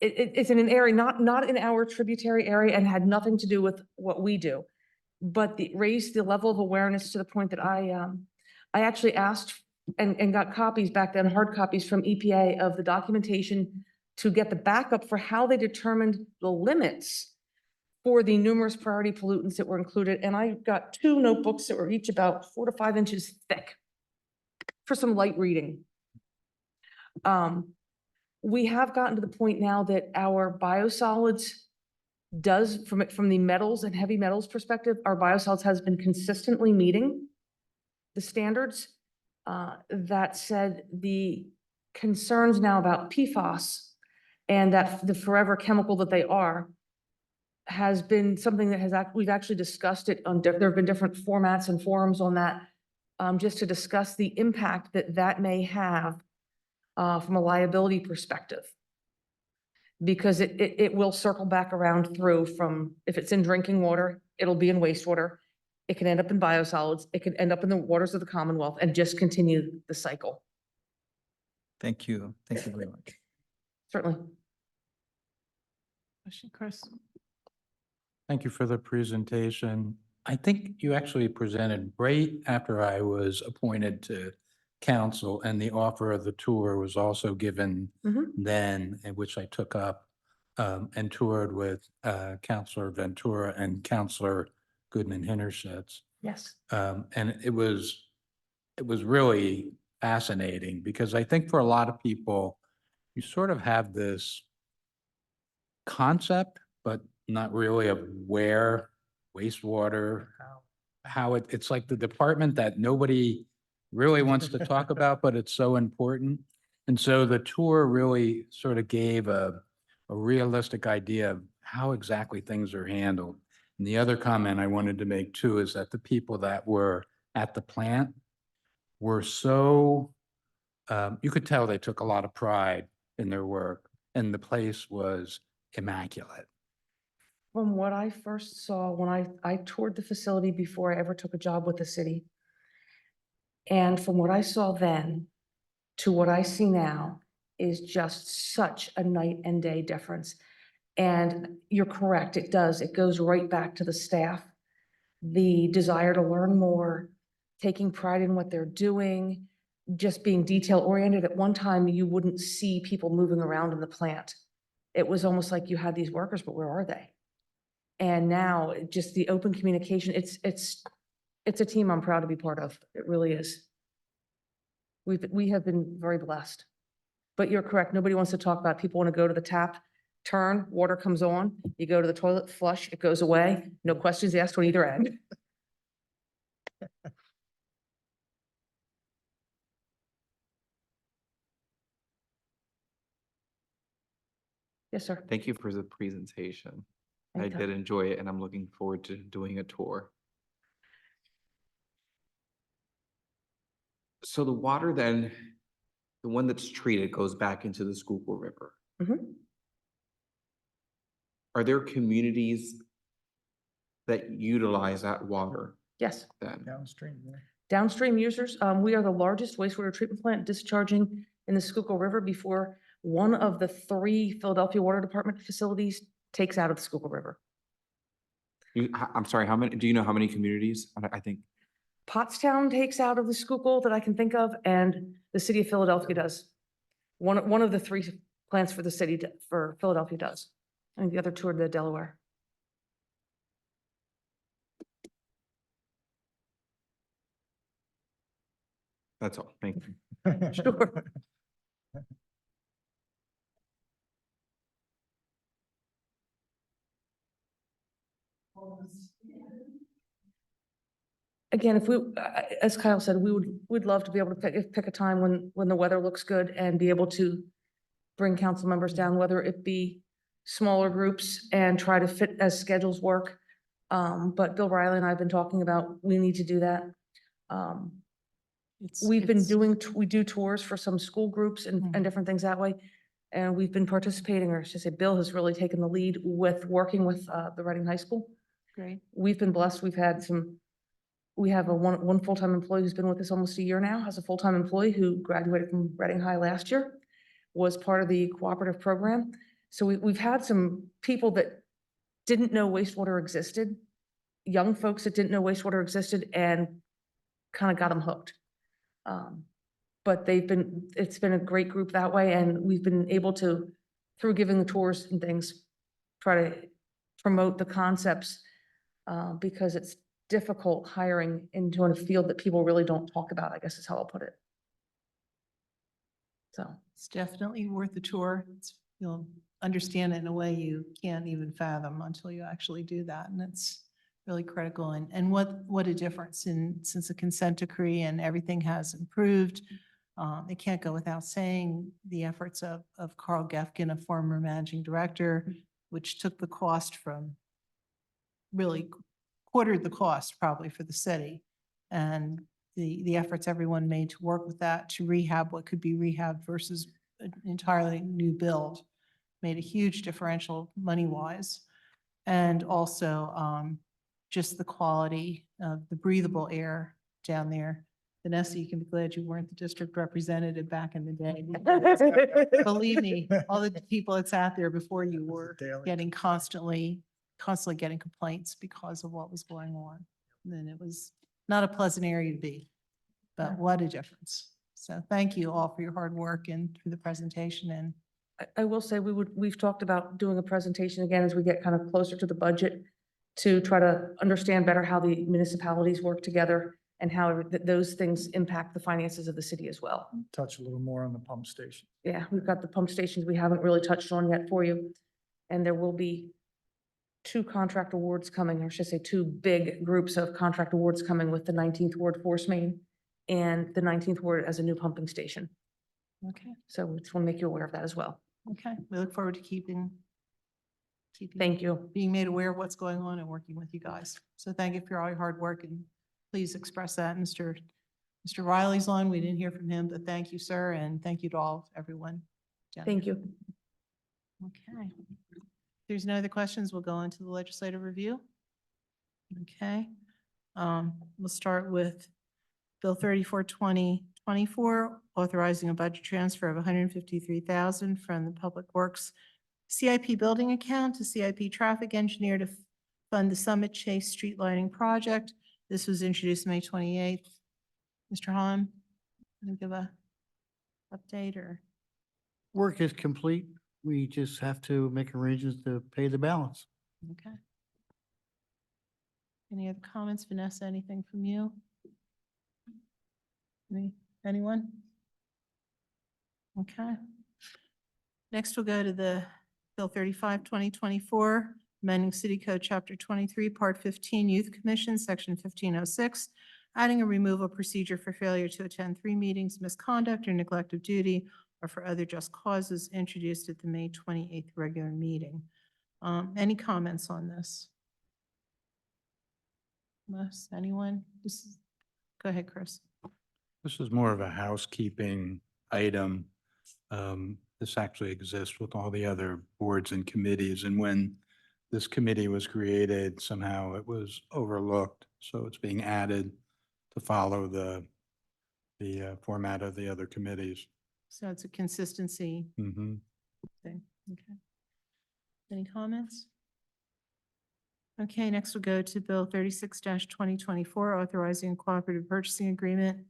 It's in an area, not in our tributary area, and had nothing to do with what we do. But raised the level of awareness to the point that I actually asked and got copies back then, hard copies from EPA of the documentation to get the backup for how they determined the limits for the numerous priority pollutants that were included. And I got 2 notebooks that were each about 4 to 5 inches thick for some light reading. We have gotten to the point now that our biosolids from the metals and heavy metals perspective, our biosolids has been consistently meeting the standards. That said, the concerns now about PFAS and that the forever chemical that they are has been something that we've actually discussed it on, there have been different formats and forums on that, just to discuss the impact that may have from a liability perspective. Because it will circle back around through from, if it's in drinking water, it'll be in wastewater. It can end up in biosolids. It can end up in the waters of the Commonwealth and just continue the cycle. Thank you. Thank you very much. Certainly. Question, Chris? Thank you for the presentation. I think you actually presented right after I was appointed to council, and the offer of the tour was also given Mhm. then, and which I took up and toured with Counselor Ventura and Counselor Goodman Hintersetts. Yes. And it was really fascinating because I think for a lot of people, you sort of have this concept, but not really of where wastewater, how it's like the department that nobody really wants to talk about, but it's so important. And so the tour really sort of gave a realistic idea of how exactly things are handled. And the other comment I wanted to make too is that the people that were at the plant were so, you could tell they took a lot of pride in their work, and the place was immaculate. From what I first saw when I toured the facility before I ever took a job with the city. And from what I saw then to what I see now is just such a night and day difference. And you're correct, it does. It goes right back to the staff. The desire to learn more, taking pride in what they're doing, just being detail oriented. At one time, you wouldn't see people moving around in the plant. It was almost like you had these workers, but where are they? And now just the open communication, it's a team I'm proud to be part of. It really is. We have been very blessed. But you're correct. Nobody wants to talk about it. People want to go to the tap, turn, water comes on, you go to the toilet, flush, it goes away. No questions asked on either end. Yes, sir. Thank you for the presentation. I Anytime. did enjoy it, and I'm looking forward to doing a tour. So the water then, the one that's treated goes back into the Schuylkill River. Mhm. Are there communities that utilize that water Yes. then? Downstream, yeah. Downstream users, we are the largest wastewater treatment plant discharging in the Schuylkill River before one of the 3 Philadelphia Water Department facilities takes out of the Schuylkill River. I'm sorry, how many, do you know how many communities? I think, Pottstown takes out of the Schuylkill that I can think of, and the city of Philadelphia does. One of the 3 plants for the city, for Philadelphia does. And the other 2 are the Delaware. that's all. Thank you. Sure. Again, if we, as Kyle said, we'd love to be able to pick a time when the weather looks good and be able to bring council members down, whether it be smaller groups and try to fit as schedules work. But Bill Riley and I have been talking about, we need to do that. We've been we do tours for some school groups and different things that way. And we've been participating, or I should say, Bill has really taken the lead with working with the Reading High School. Great. We've been blessed. We have one full-time employee who's been with us almost a year now, has a full-time employee who graduated from Reading High last year, was part of the cooperative program. So we've had some people that didn't know wastewater existed, young folks that didn't know wastewater existed, and kind of got them hooked. But it's been a great group that way, and we've been able to, through giving the tours and things, try to promote the concepts, because it's difficult hiring into a field that people really don't talk about, I guess is how I'll put it. So. It's definitely worth the tour. You'll understand it in a way you can't even fathom until you actually do that. And it's really critical. And what a difference since the consent decree and everything has improved. It can't go without saying the efforts of Carl Gefkin, a former managing director, which took the cost from really quartered the cost probably for the city. And the efforts everyone made to work with that to rehab what could be rehab versus an entirely new build made a huge differential money-wise. And also just the quality of the breathable air down there Vanessa, you can be glad you weren't the district representative back in the day. Believe me, all the people that sat there before you were Daily. getting constantly getting complaints because of what was going on. And then it was not a pleasant area to be, but what a difference. So thank you all for your hard work and for the presentation, and I will say we've talked about doing a presentation again as we get kind of closer to the budget to try to understand better how the municipalities work together and how those things impact the finances of the city as well. Touch a little more on the pump station. Yeah, we've got the pump stations we haven't really touched on yet for you. And there will be two contract awards coming, or I should say two big groups of contract awards coming with the 19th Ward Force Main and the 19th Ward as a new pumping station. okay, So we just want to make you aware of that as well. okay. We look forward to keeping Thank you. being made aware of what's going on and working with you guys. So thank you for all your hard work, and please express that. Mr. Riley's on. We didn't hear from him, but thank you, sir, and thank you to everyone. Thank you. Okay. If there's no other questions, we'll go on to the legislative review. Okay. We'll start with Bill 34, 2024, authorizing a budget transfer of $153,000 from the Public Works CIP building account to CIP traffic engineer to fund the Summit Chase Street Lighting Project. This was introduced May 28th. Mr. Hahn, can you give a update or? Work is complete. We just have to make arrangements to pay the balance. Okay. Any other comments? Vanessa, anything from you? Anyone? Okay. Next, we'll go to the Bill 35, 2024, amending City Code Chapter 23, Part 15, Youth Commission, Section 1506, adding a removal procedure for failure to attend 3 meetings, misconduct or neglect of duty, or for other just causes, introduced at the May 28th regular meeting. Any comments on this? Anyone? Go ahead, Chris. This is more of a housekeeping item. This actually exists with all the other boards and committees, and when this committee was created, somehow it was overlooked. So it's being added to follow the format of the other committees. So it's a consistency Mhm. thing. Okay. Any comments? Okay, next we'll go to Bill 36-2024, authorizing a cooperative purchasing agreement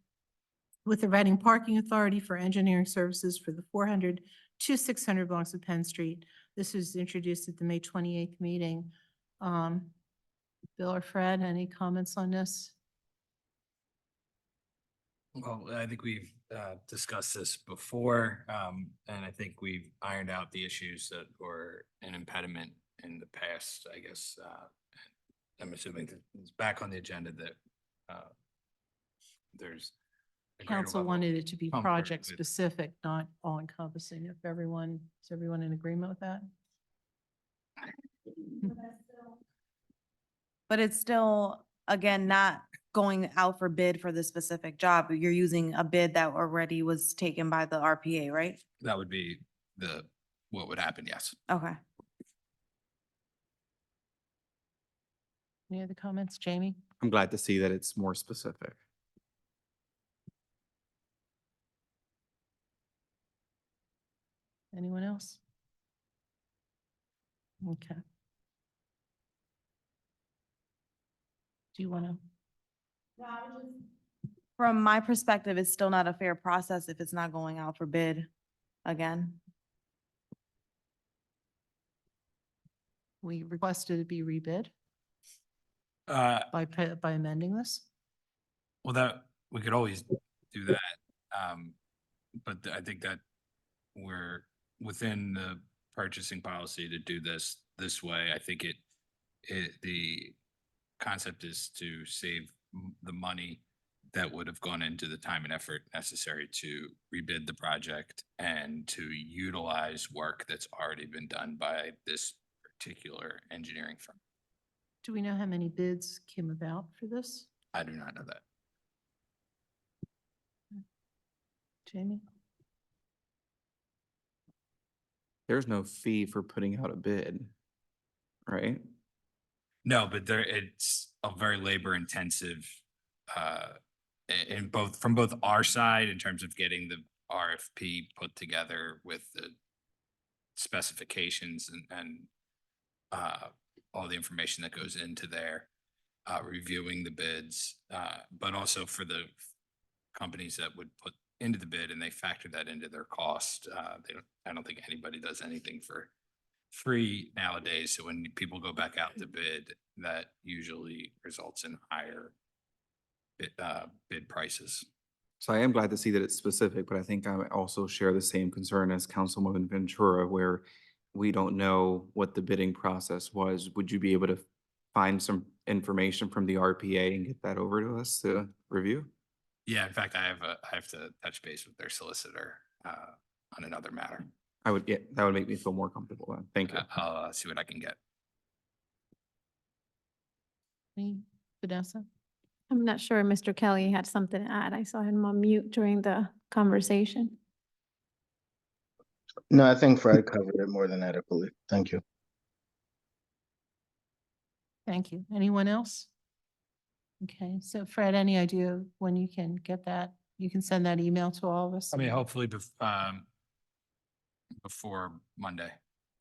with the Reading Parking Authority for engineering services for the 400 to 600 blocks of Penn Street. This was introduced at the May 28th meeting. Bill or Fred, any comments on this? Well, I think we've discussed this before, and I think we've ironed out the issues that were an impediment in the past, I guess. I'm assuming that it's back on the agenda that there's a greater Council level wanted of it to be comfort project with- specific, not all encompassing. Is everyone in agreement with that? But it's still, again, not going out for bid for the specific job. You're using a bid that already was taken by the RPA, right? That would be what would happen, yes. Okay. Any other comments? Jamie? I'm glad to see that it's more specific. Anyone else? Okay. Do you want to? From my perspective, it's still not a fair process if it's not going out for bid again. We requested it be rebid Uh, by amending this. Well, that, we could always do that. But I think that we're within the purchasing policy to do this way. I think the concept is to save the money that would have gone into the time and effort necessary to rebid the project and to utilize work that's already been done by this particular engineering firm. Do we know how many bids came about for this? I do not know that. Jamie? There's no fee for putting out a bid, right? No, but it's a very labor intensive in both, from both our side in terms of getting the RFP put together with the specifications and all the information that goes into there, reviewing the bids, but also for the companies that would put into the bid and they factor that into their cost. I don't think anybody does anything for free nowadays. So when people go back out to bid, that usually results in higher bid prices. So I am glad to see that it's specific, but I think I also share the same concern as Councilwoman Ventura, where we don't know what the bidding process was. Would you be able to find some information from the RPA and get that over to us to review? Yeah, in fact, I have to touch base with their solicitor on another matter. That would make me feel more comfortable then. Thank you. I'll see what I can get. Vanessa? I'm not sure Mr. Kelly had something to add. I saw him on mute during the conversation. No, I think Fred covered it more than adequately. Thank you. Thank you. Anyone else? Okay, so Fred, any idea when you can get that? You can send that email to all of us? I mean, hopefully before Monday,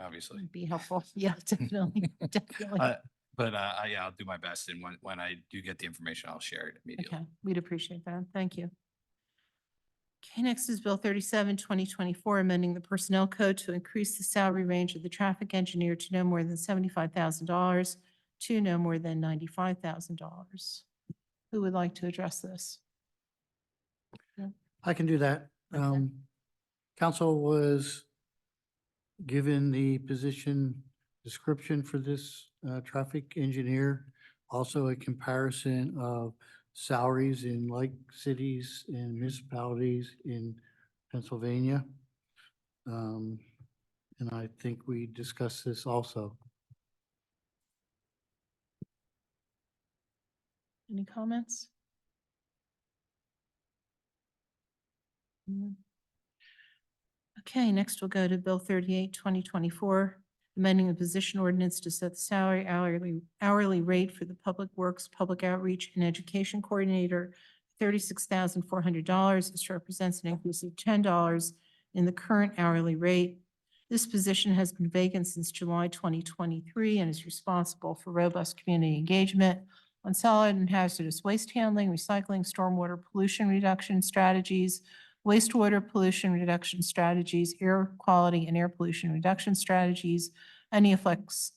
obviously. Be helpful. Yeah, definitely, definitely. But yeah, I'll do my best. And when I do get the information, I'll share it immediately. Okay, we'd appreciate that. Thank you. Okay, next is Bill 37, 2024, amending the Personnel Code to increase the salary range of the traffic engineer to no more than $75,000 to no more than $95,000. Who would like to address this? I can do that. Council was given the position description for this traffic engineer, also a comparison of salaries in like cities and municipalities in Pennsylvania. And I think we discussed this also. Any comments? Okay, next we'll go to Bill 38, 2024, amending the position ordinance to set the salary hourly rate for the Public Works, Public Outreach, and Education Coordinator, $36,400. This represents an increase of $10 in the current hourly rate. This position has been vacant since July 2023 and is responsible for robust community engagement on solid and hazardous waste handling, recycling, stormwater pollution reduction strategies, wastewater pollution reduction strategies, air quality and air pollution reduction strategies, any effects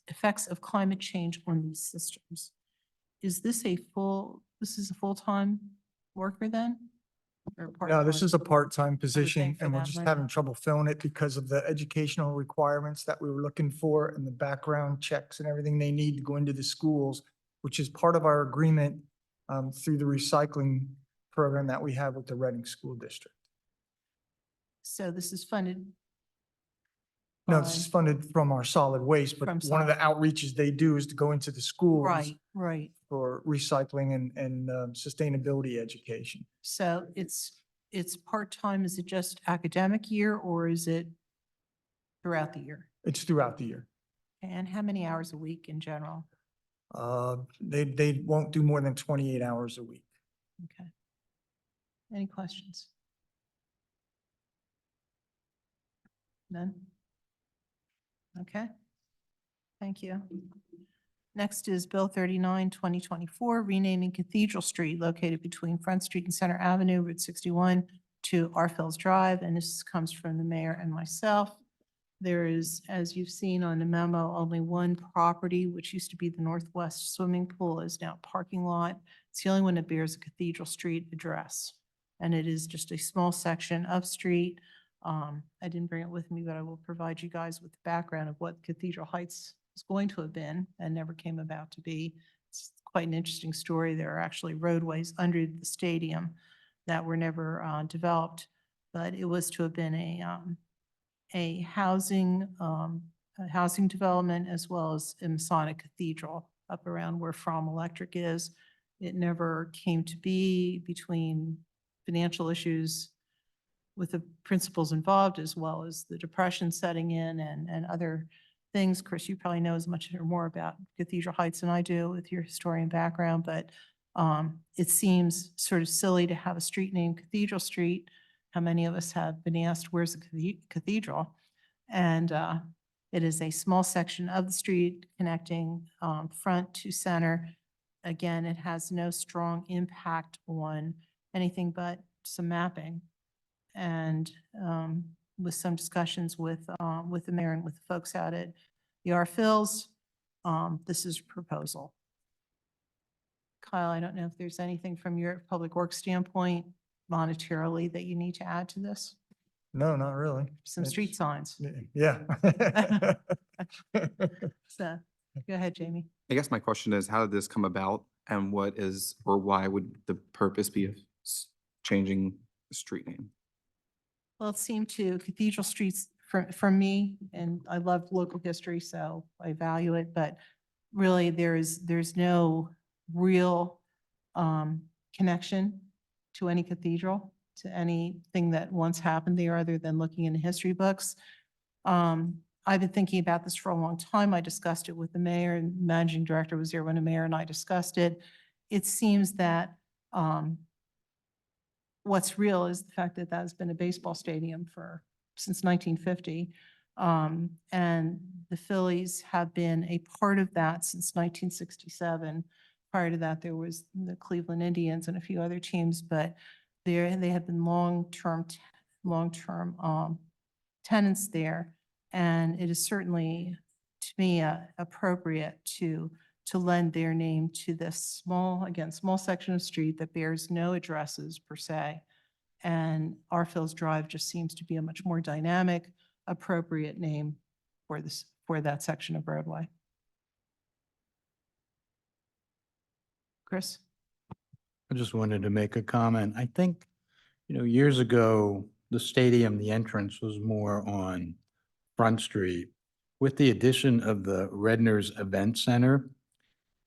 of climate change on these systems. Is this a full-time worker then? Or No, this part-time? is a part-time position for and we're that just money. having trouble filling it because of the educational requirements that we were looking for and the background checks and everything they need to go into the schools, which is part of our agreement through the recycling program that we have with the Reading School District. So this is funded? No, this is funded from our solid waste, but From one of the solid- outreaches they do is to go into the schools Right, right. for recycling and sustainability education. So it's part-time. Is it just academic year or is it throughout the year? It's throughout the year. And how many hours a week in general? They won't do more than 28 hours a week. Okay. Any questions? None? Okay. Thank you. Next is Bill 39, 2024, renaming Cathedral Street located between Front Street and Center Avenue, Route 61 to Arfels Drive. And this comes from the mayor and myself. There is, as you've seen on the memo, only one property, which used to be the Northwest Swimming Pool, is now a parking lot. It's the only one that bears a Cathedral Street address. And it is just a small section of street. I didn't bring it with me, but I will provide you guys with the background of what Cathedral Heights was going to have been and never came about to be. It's quite an interesting story. There are actually roadways under the stadium that were never developed, but it was to have been a housing development as well as a Masonic cathedral up around where Fromm Electric is. It never came to be between financial issues with the principals involved as well as the depression setting in and other things. Chris, you probably know as much or more about Cathedral Heights than I do with your historian background, but It seems sort of silly to have a street named Cathedral Street. How many of us have been asked, where's the cathedral? And it is a small section of the street connecting front to center. Again, it has no strong impact on anything but some mapping. And with some discussions with the mayor and with the folks out at the R-Phils, this is a proposal. Kyle, I don't know if there's anything from your public works standpoint monetarily that you need to add to this? No, not really. Some street It's- signs. Yeah. So, go ahead, Jamie. I guess my question is, how did this come about and what is, or why would the purpose be of changing the street name? Well, it seemed to Cathedral Streets for me, and I love local history, so I value it, but really there's no real connection to any cathedral, to anything that once happened there other than looking in the history books. I've been thinking about this for a long time. I discussed it with the mayor, and managing director was there when the mayor and I discussed it. It seems that what's real is the fact that that's been a baseball stadium since 1950. And the Phillies have been a part of that since 1967. Prior to that, there was the Cleveland Indians and a few other teams, but they have been long-term tenants there. And it is certainly, to me, appropriate to lend their name to this small section of street that bears no addresses per se. And R-Phils Drive just seems to be a much more dynamic, appropriate name for that section of roadway. Chris? I just wanted to make a comment. I think, years ago, the stadium, the entrance was more on Front Street. With the addition of the Redner's Event Center,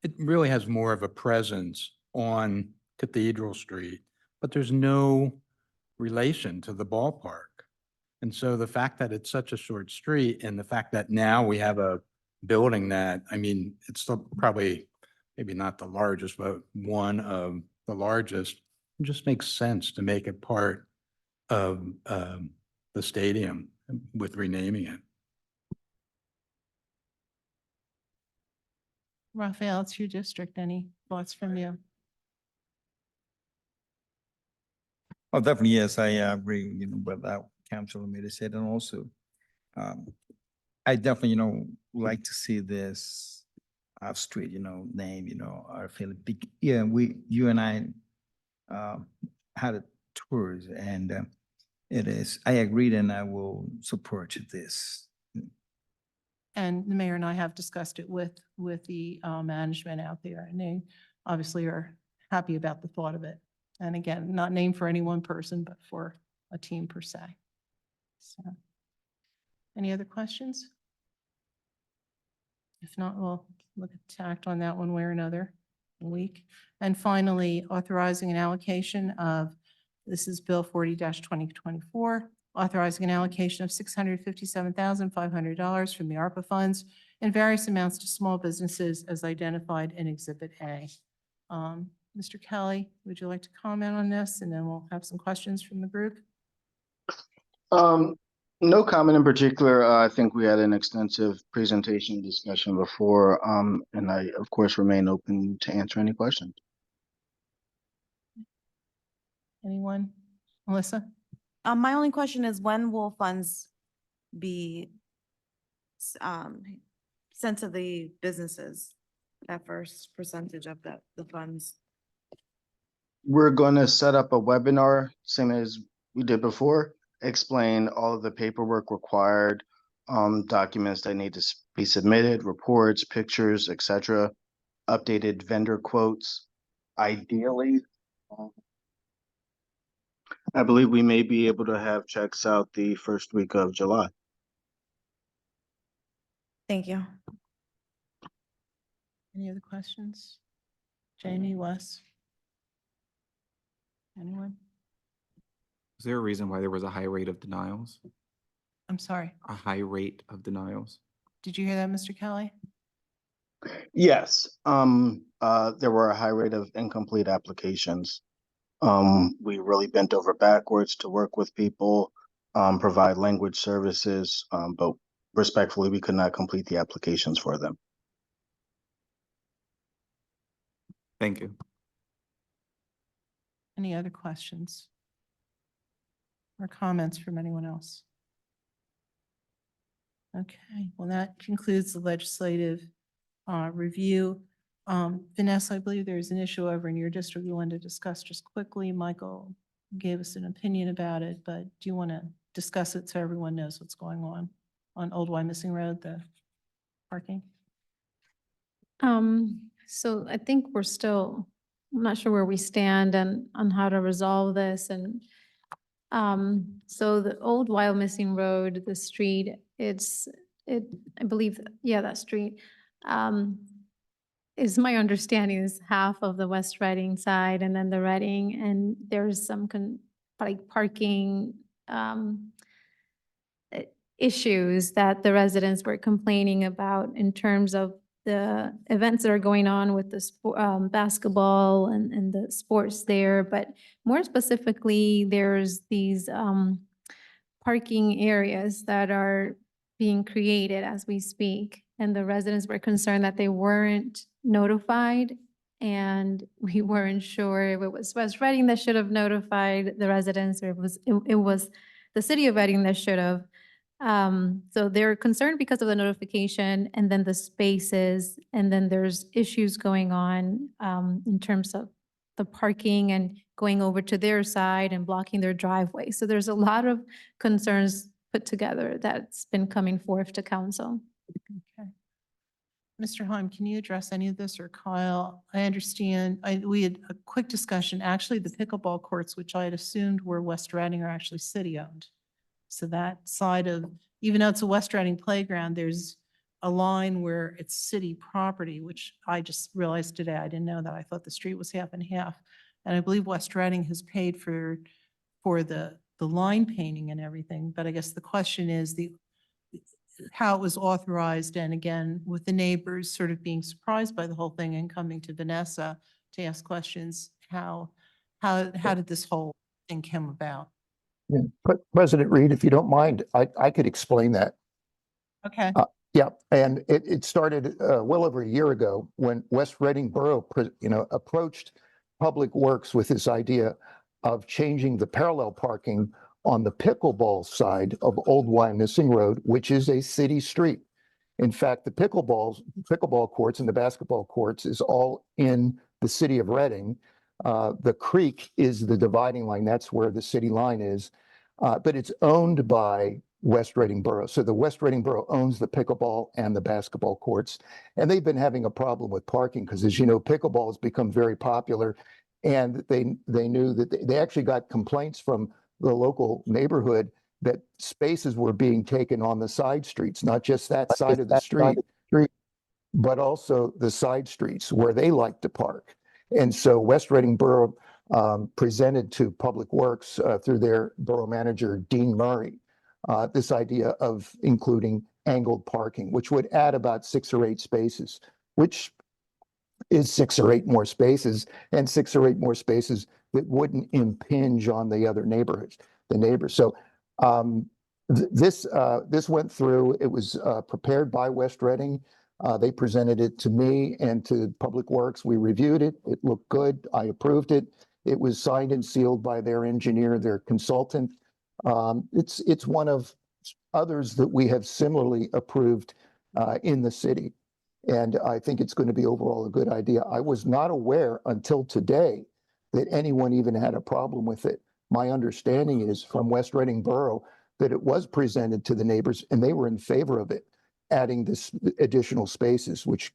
it really has more of a presence on Cathedral Street, but there's no relation to the ballpark. And so the fact that it's such a short street and the fact that now we have a building that, it's still probably maybe not the largest, but one of the largest, it just makes sense to make it part of the stadium with renaming it. Raphael, it's your district. Any thoughts from you? Oh, definitely, yes, I agree, with that Councilor Ramirez said, and also, I definitely, like to see this street, name, our Philly big, yeah, you and I had a tours, and it is, I agreed, and I will support this. And the mayor and I have discussed it with the management out there, and they obviously are happy about the thought of it. And again, not named for any one person, but for a team per se. So, any other questions? If not, we'll look at act on that one way or another in a week. And finally, authorizing an allocation of, this is Bill 40-2024, authorizing an allocation of $657,500 from the ARPA funds in various amounts to small businesses as identified in Exhibit A. Mr. Kelly, would you like to comment on this? And then we'll have some questions from the group. No comment in particular. I think we had an extensive presentation discussion before, and I, of course, remain open to answer any questions. Anyone? Melissa? My only question is, when will funds be sent to the businesses? That first percentage of the funds. We're going to set up a webinar, same as we did before, explain all of the paperwork required, documents that need to be submitted, reports, pictures, etc., updated vendor quotes. Ideally, I believe we may be able to have checks out the first week of July. Thank you. Any other questions? Jamie, Wes? Anyone? Is there a reason why there was a high rate of denials? I'm sorry. A high rate of denials? Did you hear that, Mr. Kelly? Yes, there were a high rate of incomplete applications. We really bent over backwards to work with people, provide language services, but respectfully, we could not complete the applications for them. Thank you. Any other questions or comments from anyone else? Okay, well, that concludes the legislative review. Vanessa, I believe there's an issue over in your district you wanted to discuss just quickly. Michael gave us an opinion about it, but do you want to discuss it so everyone knows what's going on Old Wyomissing Road, the parking? So I think we're still, I'm not sure where we stand and on how to resolve this. And so the old Wyomissing Road, the street, I believe, yeah, that street, is my understanding is half of the West Reading side and then the Reading, and there's some like parking, issues that the residents were complaining about in terms of the events that are going on with the basketball and the sports there. But more specifically, there's these parking areas that are being created as we speak. And the residents were concerned that they weren't notified. And we weren't sure if it was West Reading that should have notified the residents or it was the city of Reading that should have. So they're concerned because of the notification and then the spaces, and then there's issues going on in terms of the parking and going over to their side and blocking their driveway. So there's a lot of concerns put together that's been coming forth to council. Okay. Mr. Heim, can you address any of this, or Kyle? I understand, we had a quick discussion. Actually, the pickleball courts, which I had assumed were West Reading, are actually city-owned. So that side of, even though it's a West Reading playground, there's a line where it's city property, which I just realized today. I didn't know that. I thought the street was half and half. And I believe West Reading has paid for the line painting and everything. But I guess the question is how it was authorized, and again, with the neighbors sort of being surprised by the whole thing and coming to Vanessa to ask questions, how did this whole thing come about? Yeah. President Reed, if you don't mind, I could explain that. Okay. Yeah, and it started well over a year ago when West Reading Borough, approached Public Works with this idea of changing the parallel parking on the pickleball side of Old Wyomissing Road, which is a city street. In fact, the pickleball courts and the basketball courts is all in the city of Reading. The creek is the dividing line. That's where the city line is. But it's owned by West Reading Borough. So the West Reading Borough owns the pickleball and the basketball courts. And they've been having a problem with parking because, as you know, pickleball has become very popular. And they knew that they actually got complaints from the local neighborhood that spaces were being taken on the side streets, not just that side of the street, but also the side streets where they like to park. And so West Reading Borough presented to Public Works through their borough manager, Dean Murray, this idea of including angled parking, which would add about 6 or 8 spaces, which is 6 or 8 more spaces, and 6 or 8 more spaces that wouldn't impinge on the other neighbors. So this went through. It was prepared by West Reading. They presented it to me and to Public Works. We reviewed it. It looked good. I approved it. It was signed and sealed by their engineer, their consultant. It's one of others that we have similarly approved in the city. And I think it's going to be overall a good idea. I was not aware until today that anyone even had a problem with it. My understanding is from West Reading Borough that it was presented to the neighbors and they were in favor of it, adding this additional spaces, which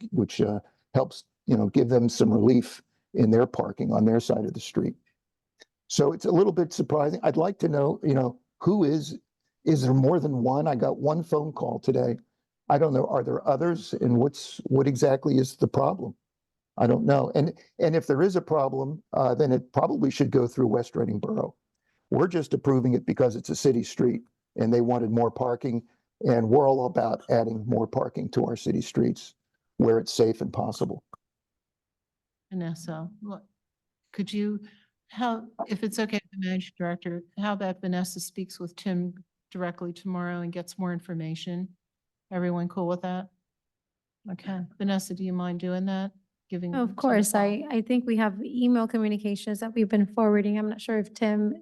helps, give them some relief in their parking on their side of the street. So it's a little bit surprising. I'd like to know, who is there more than one? I got one phone call today. I don't know. Are there others? And what exactly is the problem? I don't know. And if there is a problem, then it probably should go through West Reading Borough. We're just approving it because it's a city street and they wanted more parking. And we're all about adding more parking to our city streets. where it's safe and possible. Vanessa, look, could you, if it's okay with the managing director, how about Vanessa speaks with Tim directly tomorrow and gets more information? Everyone cool with that? Okay, Vanessa, do you mind doing that? Giving. Of Tim a course, call? I think we have email communications that we've been forwarding. I'm not sure if Tim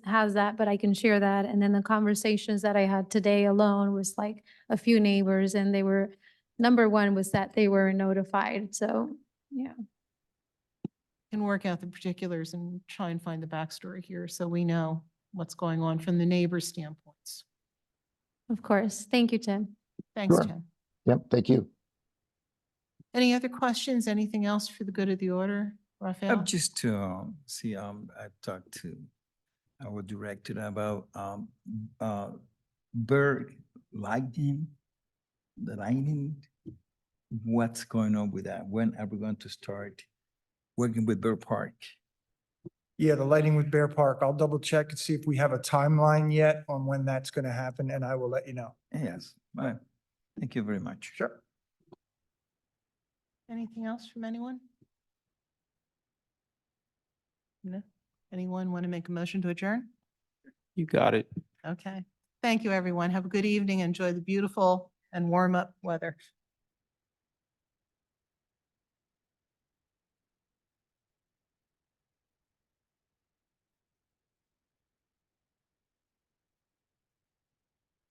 has that, but I can share that. And then the conversations that I had today alone was like a few neighbors and they were, number one was that they were notified. So, yeah. Can work out the particulars and try and find the backstory here so we know what's going on from the neighbor standpoints. Of course. Thank you, Tim. Thanks, Sure. Tim. Yep, thank you. Any other questions? Anything else for the good of the order? Raphael? Just to see, I talked to our director about bird lighting, the lighting. What's going on with that? When are we going to start working with Bird Park? Yeah, the lighting with Bear Park, I'll double check and see if we have a timeline yet on when that's gonna happen, and I will let you know. Yes, right. Thank you very much. Sure. Anything else from anyone? No? Anyone want to make a motion to adjourn? You got it. Okay. Thank you, everyone. Have a good evening. Enjoy the beautiful and warm up weather.